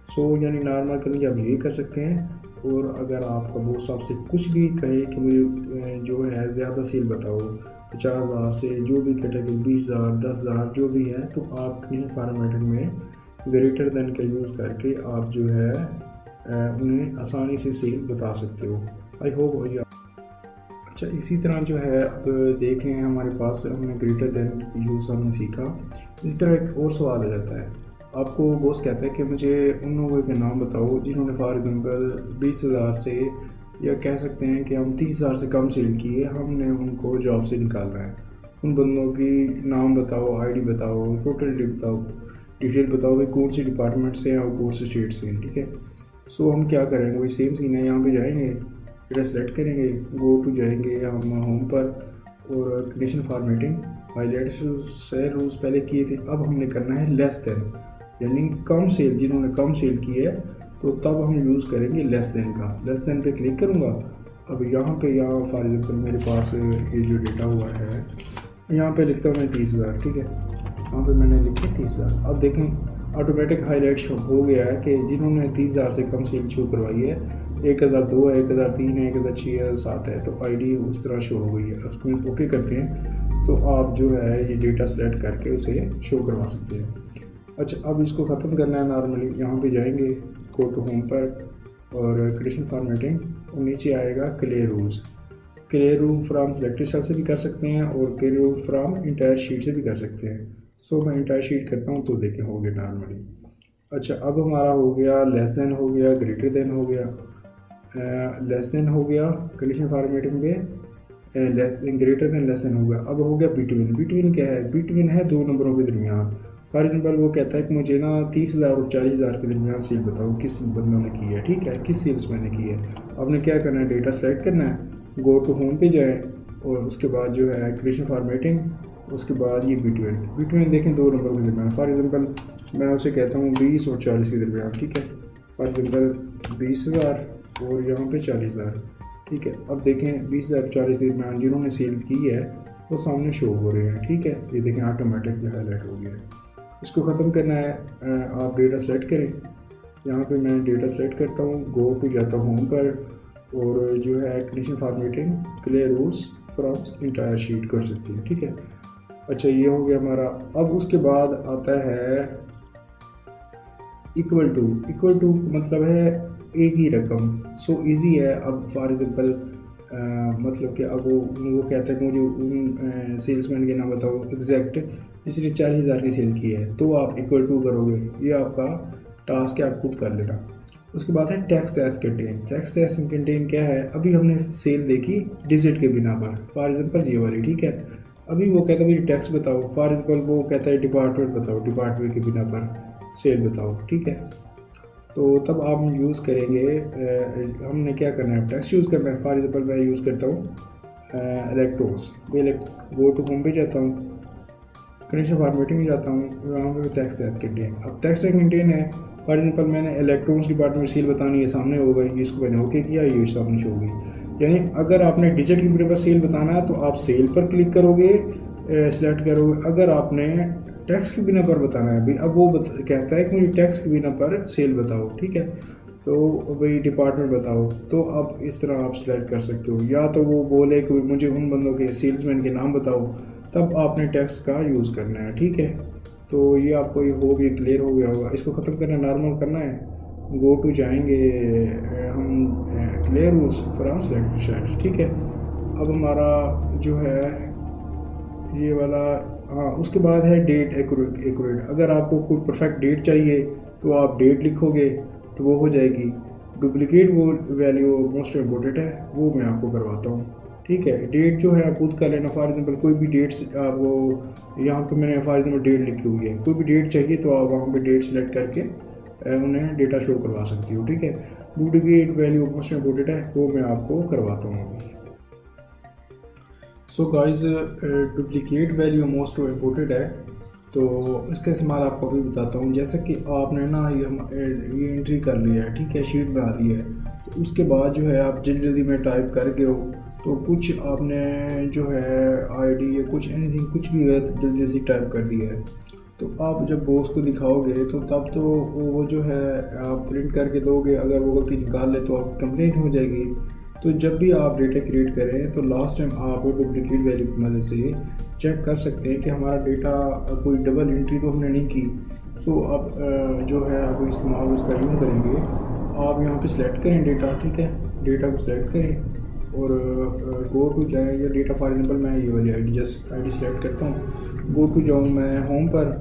सो यानी नॉर्मल के लिए आप ये कर सकते हैं। और अगर आपका बॉस आपसे कुछ भी कहे कि मुझे जो है ज़्यादा सेल बताओ, 50,000 से जो भी कैटेगरी, 20,000, 10,000 जो भी है, तो आप कमीशन फॉर्मेटिंग में ग्रेटर देन का यूज़ करके आप जो है उन्हें आसानी से सेल बता सकते हो। आई होप भैया। अच्छा, इसी तरह जो है अब देखें हमारे पास हमने ग्रेटर देन यूज़ हमने सीखा। इस तरह एक और सवाल आ जाता है, आपको बॉस कहता है कि मुझे उन लोगों के नाम बताओ जिन्होंने फॉर एग्जाम्पल 20,000 से, या कह सकते हैं कि हम 30,000 से कम सेल किए, हमने उनको जॉब से निकालना है। उन बंदों की नाम बताओ, ID बताओ, टोटल डिटेल बताओ भाई कौन से डिपार्टमेंट से हैं और कौन से स्टेट से हैं, ठीक है। सो हम क्या करेंगे, वही सेम सीन है, यहाँ पे जाएंगे, फिर सेलेक्ट करेंगे, गो टू जाएंगे हम होम पर और कमीशन फॉर्मेटिंग हाईलाइट से रूल्स पहले किए थे, अब हमने करना है लेस देन, यानी कम सेल, जिन्होंने कम सेल की है तो तब हम यूज़ करेंगे लेस देन का। लेस देन पे क्लिक करूँगा। अब यहाँ पे फॉर एग्जाम्पल मेरे पास ये जो डेटा हुआ है, यहाँ पे लिखता हूँ मैं 30,000, ठीक है, यहाँ पे मैंने लिखा 30,000। अब देखें ऑटोमेटिक हाईलाइट शो हो गया है कि जिन्होंने 30,000 से कम सेल शो करवाई है, 1002 है, 1003 है, 1006 है, 1007 है, तो ID उस तरह शो हो गई है। उसको ओके करते हैं तो आप जो है ये डेटा सेलेक्ट करके उसे शो करवा सकते हैं। अच्छा, अब इसको ख़त्म करना है नॉर्मली, यहाँ पे जाएंगे गो टू होम पर और कमीशन फॉर्मेटिंग, और नीचे आएगा clear rules. Clear rule from selected cell से भी कर सकते हैं और clear rule from entire sheet से भी कर सकते हैं। सो मैं इंटायर शीट करता हूँ तो देखें हो गया नॉर्मली। अच्छा, अब हमारा हो गया लेस देन, हो गया ग्रेटर देन, हो गया लेस देन, हो गया कमीशन फॉर्मेटिंग में ग्रेटर देन, लेस देन हो गया। अब हो गया बिटवीन। बिटवीन क्या है, बिटवीन है दो नंबरों के दरमियान। फॉर एग्जाम्पल वो कहता है कि मुझे ना 30,000 और 40,000 के दरमियान सेल बताओ किस बंदों ने की है, ठीक है, किस सेल्समैन ने की है। आपने क्या करना है, डेटा सेलेक्ट करना है, गो टू होम पे जाए और उसके बाद जो है कमीशन फॉर्मेटिंग, उसके बाद ये बिटवीन। बिटवीन देखें दो नंबरों के दरमियान। फॉर एग्जाम्पल मैं उसे कहता हूँ 20 और 40 के दरमियान, ठीक है। फॉर एग्जाम्पल 20,000 और यहाँ पे 40,000, ठीक है। अब देखें 20,000 40 के दरमियान जिन्होंने सेल्स की है वो सामने शो हो रहे हैं, ठीक है। ये देखें ऑटोमेटिकली हाईलाइट हो गया है। इसको ख़त्म करना है, आप डेटा सेलेक्ट करें, यहाँ पे मैं डेटा सेलेक्ट करता हूँ, गो टू जाता हूँ होम पर और जो है commission formatting clear rules from entire sheet कर सकती है, ठीक है। अच्छा, ये हो गया हमारा। अब उसके बाद आता है इक्वल टू। इक्वल टू मतलब है एक ही रकम। सो इजी है। अब फॉर एग्जांपल मतलब कि अब वो कहता है कि मुझे उन सेल्समैन के नाम बताओ एग्जैक्ट जिसने 40,000 की सेल की है, तो आप इक्वल टू करोगे, ये आपका टास्क है, आप खुद कर लेना। उसके बाद है tax that contain. Tax that contain क्या है, अभी हमने सेल देखी डिजिट के बिना पर, फॉर एग्जांपल ये वाली, ठीक है। अभी वो कहता है मुझे टैक्स बताओ, फॉर एग्जांपल वो कहता है डिपार्टमेंट बताओ, डिपार्टमेंट के बिना पर सेल बताओ, ठीक है। तो तब आप यूज़ करेंगे, हमने क्या करना है, टैक्स यूज़ करना है। फॉर एग्जांपल मैं यूज़ करता हूँ इलेक्ट्रोस, गो टू होम पे जाता हूँ, कमीशन फॉर्मेटिंग में जाता हूँ, वहाँ पे टैक्स दैट कंटेन। अब टैक्स दैट कंटेन है, फॉर एग्जांपल मैंने इलेक्ट्रॉनिक्स डिपार्टमेंट सेल बतानी है, सामने हो गई, इसको मैंने ओके किया, ये सामने शो हो गई। यानी अगर आपने डिजिट के बिना पर सेल बताना है तो आप सेल पर क्लिक करोगे, सेलेक्ट करोगे। अगर आपने टैक्स के बिना पर बताना है, भाई अब वो कहता है कि मुझे टैक्स के बिना पर सेल बताओ, ठीक है, तो भाई डिपार्टमेंट बताओ, तो आप इस तरह आप सेलेक्ट कर सकते हो। या तो वो बोले कि मुझे उन बंदों के सेल्समैन के नाम बताओ, तब आपने टैक्स का यूज़ करना है, ठीक है। तो ये आपको ये हो भी क्लियर हो गया होगा। इसको ख़त्म करना, नॉर्मल करना है, गो टू जाएंगे हम क्लियर रूल्स फ्रॉम सेलेक्ट, ठीक है। अब हमारा जो है ये वाला, हाँ उसके बाद है डेट एक्यूरेट। अगर आपको कोई परफेक्ट डेट चाहिए तो आप डेट लिखोगे तो वो हो जाएगी। डुप्लीकेट वो वैल्यू मोस्ट इम्पोर्टेंट है, वो मैं आपको करवाता हूँ, ठीक है। डेट जो है आप खुद कर लेना। फॉर एग्जाम्पल कोई भी डेट्स आपको, यहाँ पे मैंने फॉर एग्जाम्पल डेट लिखी हुई है, कोई भी डेट चाहिए तो आप वहाँ पे डेट सेलेक्ट करके उन्हें डेटा शो करवा सकती हो, ठीक है। डुप्लीकेट वैल्यू मोस्ट इम्पोर्टेंट है, वो मैं आपको करवाता हूँ अभी। So guys, duplicate value most important है, तो इसका इस्तेमाल आपको अभी बताता हूँ। जैसे कि आपने ना ये एंट्री कर लिया है, ठीक है, शीट बना ली है, तो उसके बाद जो है आप जल्दी जल्दी में टाइप कर गए हो, तो कुछ आपने जो है आईडी या कुछ एनीथिंग कुछ भी जल्दी जल्दी टाइप कर दिया है, तो आप जब बॉस को दिखाओगे तो तब तो वो जो है आप प्रिंट करके दोगे, अगर वो गलती निकाल ले तो आप कंप्लेंट हो जाएगी। तो जब भी आप डेटा क्रिएट करें तो लास्ट टाइम आप डुप्लीकेट वैल्यू की मदद से चेक कर सकते हैं कि हमारा डेटा कोई डबल एंट्री तो हमने नहीं की। तो अब जो है आप इस्तेमाल उसका यूँ करेंगे, आप यहाँ पे सिलेक्ट करें डेटा, ठीक है, डेटा को सिलेक्ट करें और गो टू जाएँ, या डेटा फॉर एग्जाम्पल मैं ये वाली आई डी सेलेक्ट करता हूँ, गो टू जाऊँ मैं होम पर,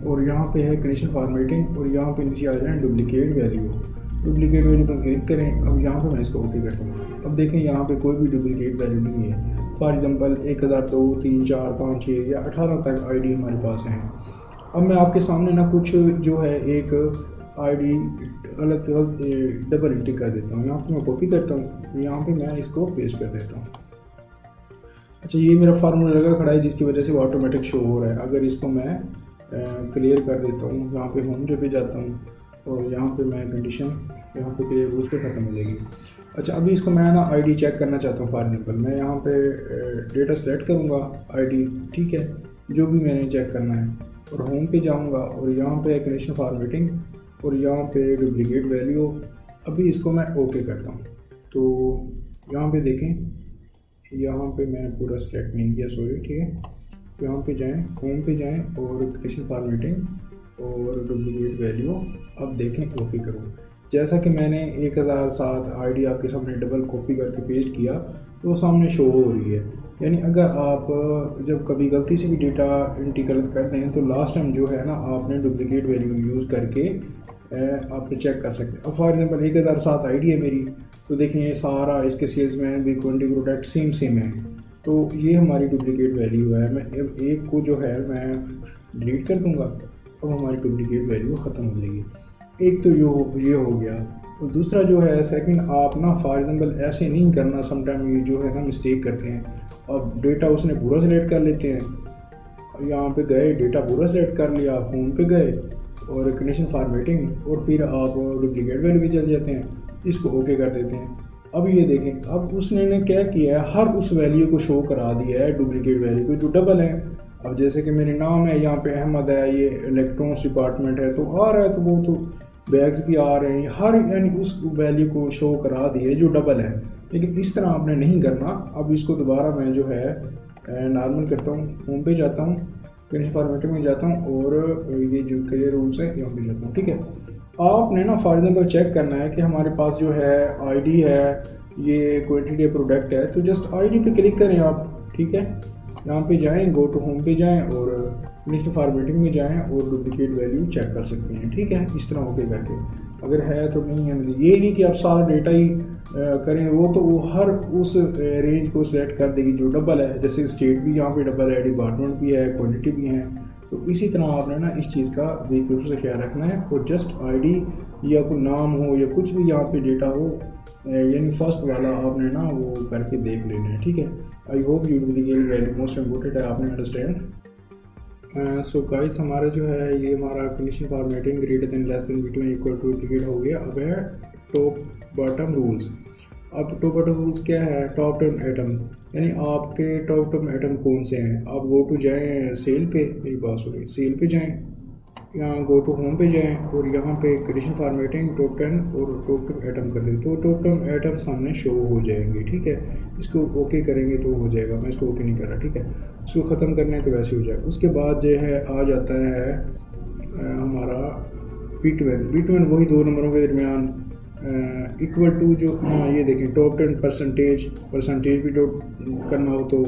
और यहाँ पे है कंडीशन फॉर्मेटिंग, और यहाँ पे नीचे आ जाए डुप्लीकेट वैल्यू पर क्लिक करें। अब यहाँ पे मैं इसको ओके करता हूँ। अब देखें यहाँ पे कोई भी डुप्लीकेट वैल्यू नहीं है। फॉर एग्जांपल 1002, 3, 4, 5, 6 या 18 तक आईडी हमारे पास हैं। अब मैं आपके सामने ना कुछ जो है एक आईडी गलत डबल एंट्री कर देता हूँ। यहाँ पे मैं कॉपी करता हूँ, यहाँ पे मैं इसको पेस्ट कर देता हूँ। अच्छा, ये मेरा फार्मूला लगा खड़ा है जिसकी वजह से वो ऑटोमेटिक शो हो रहा है। अगर इसको मैं क्लियर कर देता हूँ, यहाँ पे होम पे जाता हूँ और यहाँ पे मैं कंडीशन यहाँ पे क्लियर उस पर ख़त्म हो जाएगी। अच्छा, अभी इसको मैं ना आईडी चेक करना चाहता हूँ। फॉर एग्जाम्पल मैं यहाँ पे डेटा सेलेक्ट करूँगा आईडी, ठीक है, जो भी मैंने चेक करना है, और होम पे जाऊँगा और यहाँ पे कंडीशन फॉर्मेटिंग और यहाँ पे डुप्लीकेट वैल्यू। अभी इसको मैं ओके करता हूँ, तो यहाँ पे देखें, यहाँ पे मैंने पूरा सेलेक्ट नहीं किया, सॉरी, ठीक है। यहाँ पे जाएं, होम पे जाएं और कंडीशन फॉर्मेटिंग और डुप्लीकेट वैल्यू। अब देखें ओके करूँ। जैसा कि मैंने 1007 आईडी आपके सामने डबल कॉपी करके पेस्ट किया तो वो सामने शो हो रही है। यानी अगर आप जब कभी गलती से भी डेटा एंट्री गलत करते हैं तो लास्ट टाइम जो है ना आपने डुप्लीकेट वैल्यू यूज़ करके आप चेक कर सकते हैं। अब फॉर एग्जाम्पल 1007 आईडी है मेरी, तो देखें ये सारा इसके सेल्समैन V20 प्रोडक्ट सेम है, तो ये हमारी डुप्लीकेट वैल्यू है। मैं एक को जो है मैं डिलीट कर दूंगा, अब हमारी डुप्लीकेट वैल्यू ख़त्म हो जाएगी। एक तो ये हो गया। और दूसरा जो है सेकंड, आप ना फॉर एग्जांपल ऐसे नहीं करना। समटाइम ये जो है ना मिस्टेक करते हैं, अब डेटा उसने पूरा सेलेक्ट कर लेते हैं, यहाँ पे गए डेटा पूरा सेलेक्ट कर लिया, होम पे गए और कंडीशन फॉर्मेटिंग, और फिर आप डुप्लीकेट वैल्यू भी चल जाते हैं, इसको ओके कर देते हैं। अब ये देखें, अब उसने ने क्या किया है, हर उस वैल्यू को शो करा दिया है, डुप्लीकेट वैल्यू को जो डबल है। अब जैसे कि मेरे नाम है, यहाँ पे अहमद है, ये इलेक्ट्रॉनिक्स डिपार्टमेंट है, तो आ रहा है, तो वो तो बैग्स भी आ रहे हैं, हर यानी उस वैल्यू को शो करा दिए जो डबल है। लेकिन इस तरह आपने नहीं करना। अब इसको दोबारा मैं जो है नॉर्मल करता हूँ, होम पे जाता हूँ, कंडीशन फॉर्मेटिंग में जाता हूँ और ये जो क्लियर रूल्स है यहाँ पे जाता हूँ, ठीक है। आपने ना फॉर एग्जाम्पल चेक करना है कि हमारे पास जो है आईडी है, ये क्वांटिटी प्रोडक्ट है, तो जस्ट आईडी पे क्लिक करें आप, ठीक है। यहाँ पे जाएं, गो टू होम पे जाएं और कंडीशन फॉर्मेटिंग में जाएं और डुप्लीकेट वैल्यू चेक कर सकते हैं, ठीक है, इस तरह ओके करके। अगर है तो नहीं है, मतलब ये नहीं कि आप सारा डेटा ही करें, वो तो वो हर उस रेंज को सेलेक्ट कर देगी जो डबल है। जैसे स्टेट भी यहाँ पे डबल है, डिपार्टमेंट भी है, क्वांटिटी भी है, तो इसी तरह आपने ना इस चीज़ का बेखूब से ख्याल रखना है। और जस्ट आईडी या कोई नाम हो या कुछ भी यहाँ पे डेटा हो, यानी फर्स्ट वाला आपने ना वो करके देख लेना है, ठीक है। I hope you duplicate value most important है, आपने अंडरस्टैंड। सो गाइस, हमारा जो है ये हमारा condition formatting greater than less than between equal to duplicate हो गया। अब है टॉप बॉटम रूल्स। अब टॉप बॉटम रूल्स क्या है, टॉप टर्म एटम, यानी आपके टॉप टर्म एटम कौन से हैं। आप गो टू जाएँ सेल पे, मेरी बात हो रही, सेल पे जाएँ, यहाँ गो टू होम पे जाएँ और यहाँ पे कंडीशन फॉर्मेटिंग टॉप 10 और टॉप टर्म एटम कर दें, तो टॉप टर्म एटम सामने शो हो जाएंगे, ठीक है। इसको ओके करेंगे तो हो जाएगा, मैं इसको ओके नहीं कर रहा, ठीक है। इसको ख़त्म करने तो वैसे हो जाएगा। उसके बाद जो है आ जाता है हमारा B12 वही दो नंबरों के दरमियान इक्वल टू जो ये देखें टॉप 10 परसेंटेज भी करना हो तो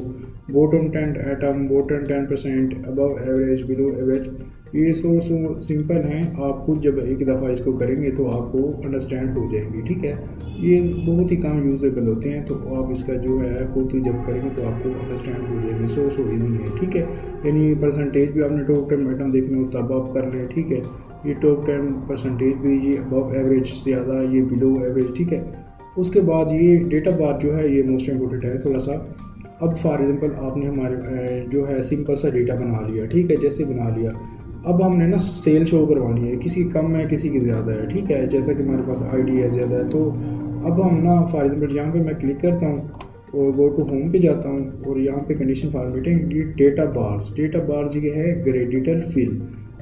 bottom 10 atom, bottom 10%, above average, below average. ये सो सिंपल हैं, आप खुद जब एक दफ़ा इसको करेंगे तो आपको अंडरस्टैंड हो जाएंगे, ठीक है। ये बहुत ही कम यूजेबल होते हैं, तो आप इसका जो है खुद ही जब करेंगे तो आपको अंडरस्टैंड हो जाएंगे। सो ईजी है, ठीक है। यानी परसेंटेज भी आपने टॉप 10 आइटम देखने हो तब आप कर लें, ठीक है। ये टॉप 10 परसेंटेज भी, ये अबव एवरेज से ज़्यादा, ये बिलो एवरेज, ठीक है। उसके बाद ये डेटा बार जो है ये मोस्ट इम्पोर्टेंट है थोड़ा सा। अब फॉर एग्जांपल आपने हमारे जो है सिंपल सा डेटा बना लिया, ठीक है, जैसे बना लिया। अब हमने ना सेल शो करवानी है, किसी की कम है किसी की ज़्यादा है, ठीक है। जैसा कि हमारे पास आईडी है ज़्यादा है, तो अब हम ना फॉर एग्जांपल यहाँ पे मैं क्लिक करता हूँ और गो टू होम पे जाता हूँ और यहाँ पे कंडीशन फॉर्मेटिंग, ये डेटा बार्स ये है ग्रेडिटल फिल।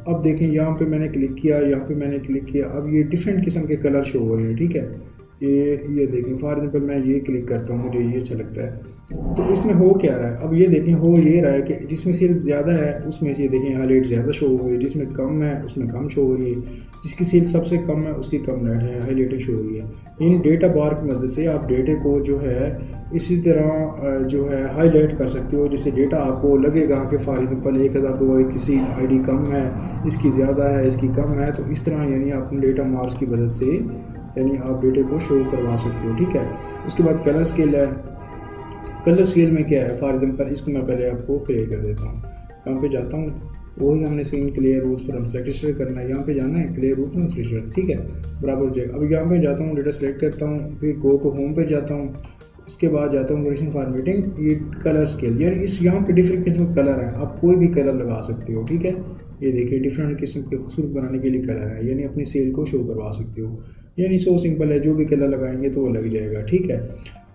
अब देखें यहाँ पे मैंने क्लिक किया, यहाँ पे मैंने क्लिक किया, अब ये डिफरेंट किस्म के कलर शो हो रहे हैं, ठीक है। ये देखें फॉर एग्जांपल मैं ये क्लिक करता हूँ, मुझे ये अच्छा लगता है। तो इसमें हो क्या रहा है, अब ये देखें हो ये रहा है कि जिसमें सेल ज़्यादा है उसमें ये देखें हाईलाइट ज़्यादा शो हो रही है, जिसमें कम है उसमें कम शो हो रही है, जिसकी सेल सबसे कम है उसकी कम लाइट है हाईलाइटिंग शो हो रही है। इन डेटा बार की मदद से आप डेटे को जो है इसी तरह जो है हाईलाइट कर सकते हो, जिससे डेटा आपको लगेगा कि फॉर एग्जांपल 1002 किसी आईडी कम है, इसकी ज़्यादा है, इसकी कम है। तो इस तरह यानी अपने डेटा मार्क्स की मदद से यानी आप डेटे को शो करवा सकते हो, ठीक है। उसके बाद कलर स्केल है। कलर स्केल में क्या है, फॉर एग्जांपल इसको मैं पहले आपको क्लियर कर देता हूँ। यहाँ पे जाता हूँ, वही हमने सीन क्लियर रूट्स पर हम सेलेक्ट करना है, यहाँ पे जाना है क्लियर रूट में फ्रेशर्स, ठीक है, बराबर हो जाएगा। अब यहाँ पे जाता हूँ, डेटा सेलेक्ट करता हूँ, फिर गो टू होम पे जाता हूँ, उसके बाद जाता हूँ कंडीशन फॉर्मेटिंग, ये कलर स्केल, यानी इस यहाँ पे डिफरेंट किस्म के कलर हैं, आप कोई भी कलर लगा सकते हो, ठीक है। ये देखिए डिफरेंट किस्म के खूबसूरत बनाने के लिए कलर है, यानी अपनी सेल को शो करवा सकते हो। यानी सो सिंपल है, जो भी कलर लगाएंगे तो वो लग जाएगा, ठीक है।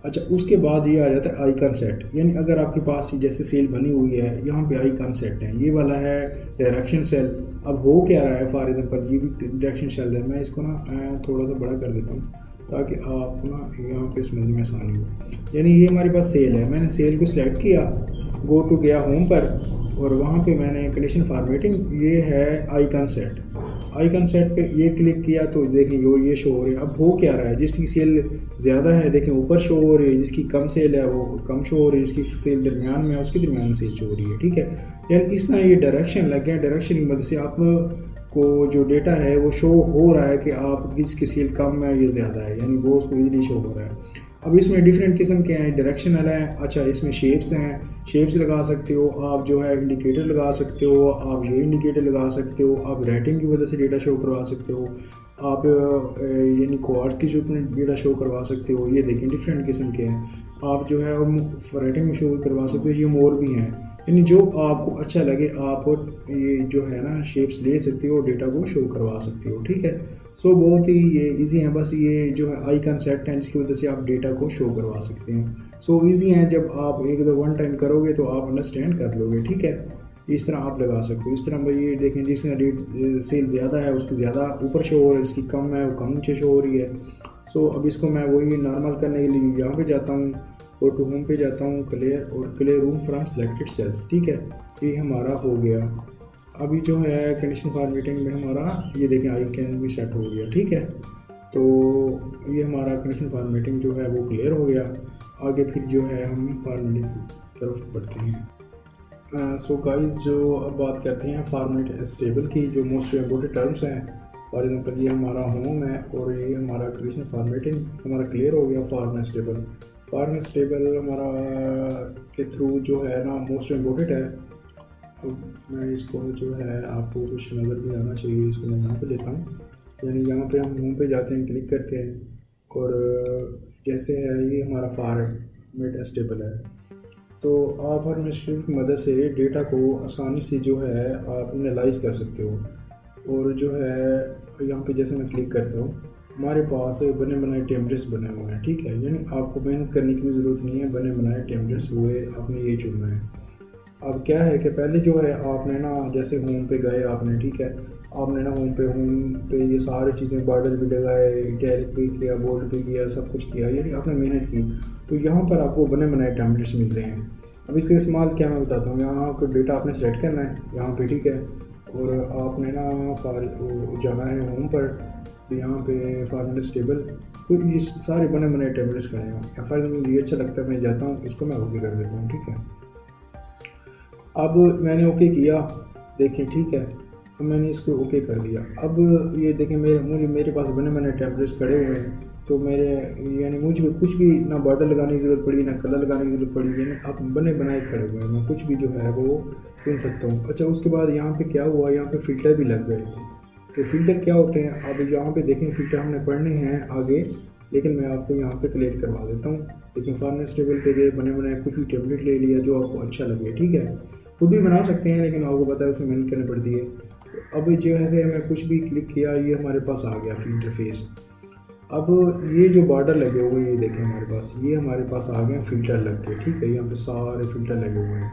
अच्छा, उसके बाद ये आ जाता है आइकन सेट, यानी अगर आपके पास जैसे सेल बनी हुई है, यहाँ पे आइकन सेट है, ये वाला है डायरेक्शन सेल। अब हो क्या रहा है, फॉर एग्जांपल ये भी डायरेक्शन सेल है, मैं इसको ना थोड़ा सा बड़ा कर देता हूँ ताकि आप ना यहाँ पे समझने में आसानी हो। यानी ये हमारे पास सेल है, मैंने सेल को सिलेक्ट किया, गो टू गया होम पर और वहाँ पे मैंने कंडीशन फॉर्मेटिंग, ये है आइकन सेट। आइकन सेट पे ये क्लिक किया तो देखें ये शो हो रही है। अब हो क्या रहा है, जिसकी सेल ज़्यादा है देखें ऊपर शो हो रही है, जिसकी कम सेल है वो कम शो हो रही है, जिसकी सेल दरमियान में है उसके दरमियान सेल शो हो रही है, ठीक है। यानी इस तरह ये डायरेक्शन लग गया, डायरेक्शन की मदद से आप को जो डेटा है वो शो हो रहा है कि आप जिसकी सेल कम है या ज़्यादा है, यानी वो उसको ईजिली शो हो रहा है। अब इसमें डिफरेंट किस्म के हैं, डायरेक्शनल हैं। अच्छा, इसमें शेप्स हैं, शेप्स लगा सकते हो आप, जो है इंडिकेटर लगा सकते हो आप, ये इंडिकेटर लगा सकते हो आप, रेटिंग की वजह से डेटा शो करवा सकते हो आप, यानी क्वार्ट्स की जो डेटा शो करवा सकते हो। ये देखें डिफरेंट किस्म के हैं, आप जो है रेटिंग में शो करवा सकते हो। ये मोर भी हैं, यानी जो आपको अच्छा लगे आप ये जो है ना शेप्स ले सकते हो, डेटा को शो करवा सकते हो, ठीक है। सो बहुत ही ये इजी है, बस ये जो है आइकन सेट है जिसकी वजह से आप डेटा को शो करवा सकते हैं। सो इजी है, जब आप एक दो वन टाइम करोगे तो आप अंडरस्टैंड कर लोगे, ठीक है। इस तरह आप लगा सकते हो। इस तरह भाई ये देखें, जिसने रेट सेल ज़्यादा है उसकी ज़्यादा ऊपर शो हो रहा है, जिसकी कम है वो कम नीचे शो हो रही है। सो अब इसको मैं वही नॉर्मल करने के लिए यहाँ पे जाता हूँ, गो टू होम पे जाता हूँ, clear room from selected cells, ठीक है। ये हमारा हो गया। अभी जो है कंडीशन फॉर्मेटिंग में हमारा ये देखें आइकन भी सेट हो गया, ठीक है। तो ये हमारा कंडीशन फॉर्मेटिंग जो है वो क्लियर हो गया। आगे फिर जो है हम फॉर्मेटिंग की तरफ बढ़ते हैं। सो गाइस, जो अब बात करते हैं फॉर्मेट स्टेबल की, जो मोस्ट इम्पोर्टेंट टर्म्स हैं। फॉर एग्जांपल ये हमारा होम है और ये हमारा कंडीशन फॉर्मेटिंग हमारा क्लियर हो गया। फॉर्मेट स्टेबल हमारा के थ्रू जो है ना मोस्ट इम्पोर्टेंट है। अब मैं इसको जो है आपको कुछ नज़र भी आना चाहिए, इसको मैं यहाँ पे लेता हूँ। यानी यहाँ पे हम होम पे जाते हैं, क्लिक करते हैं और जैसे है ये हमारा फॉर्मेट स्टेबल है। तो आप फॉर्मेट स्टेबल की मदद से डेटा को आसानी से जो है आप एनालाइज कर सकते हो। और जो है यहाँ पे जैसे मैं क्लिक करता हूँ, हमारे पास बने बनाए टेम्पलेट्स बने हुए हैं, ठीक है। यानी आपको मेहनत करने की ज़रूरत नहीं है, बने बनाए टेम्पलेट्स हुए आपने ये चुनना है। अब क्या है कि पहले जो है आपने ना जैसे होम पे गए आपने, ठीक है, आपने ना होम पे ये सारी चीज़ें बॉर्डर भी लगाए, इटैलिक भी किया, बोल्ड भी किया, सब कुछ किया, यानी आपने मेहनत की। तो यहाँ पर आपको बने बनाए टेम्पलेट्स मिल रहे हैं। अब इसका इस्तेमाल क्या मैं बताता हूँ। यहाँ आपको डेटा आपने सेलेक्ट करना है यहाँ पे, ठीक है। और आपने ना जाना है होम पर, तो यहाँ पे फॉर्मेट टेबल, तो ये सारे बने बने टेबल्स खड़े हैं। या फॉर एग्जाम्पल मुझे अच्छा लगता है, मैं जाता हूँ इसको मैं ओके कर देता हूँ, ठीक है। अब मैंने ओके किया, देखें ठीक है, अब मैंने इसको ओके कर दिया। अब ये देखें मेरे पास बने बने टेम्पलेट्स खड़े हुए हैं, तो मेरे यानी मुझे कुछ भी ना बॉर्डर लगाने की ज़रूरत पड़ी ना कलर लगाने की ज़रूरत पड़ी, यानी अब बने बनाए खड़े हुए हैं, मैं कुछ भी जो है वो चुन सकता हूँ। अच्छा, उसके बाद यहाँ पे क्या हुआ, यहाँ पे फ़िल्टर भी लग गए। तो फ़िल्टर क्या होते हैं, अब यहाँ पे देखें फ़िल्टर हमने पढ़ने हैं आगे, लेकिन मैं आपको यहाँ पे क्लियर करवा देता हूँ। लेकिन फॉर्मेट टेबल पे गए, बने बनाए कुछ भी टेम्पलेट ले लिया जो आपको अच्छा लगे, ठीक है। खुद भी बना सकते हैं, लेकिन आपको पता है उसमें मेहनत करनी पड़ती है। तो अब जो है मैं कुछ भी क्लिक किया, ये हमारे पास आ गया फ़िल्टर फेस। अब ये जो बॉर्डर लगे हुए हैं, ये देखें हमारे पास, ये हमारे पास आ गए फ़िल्टर लग के, ठीक है। यहाँ पे सारे फ़िल्टर लगे हुए हैं।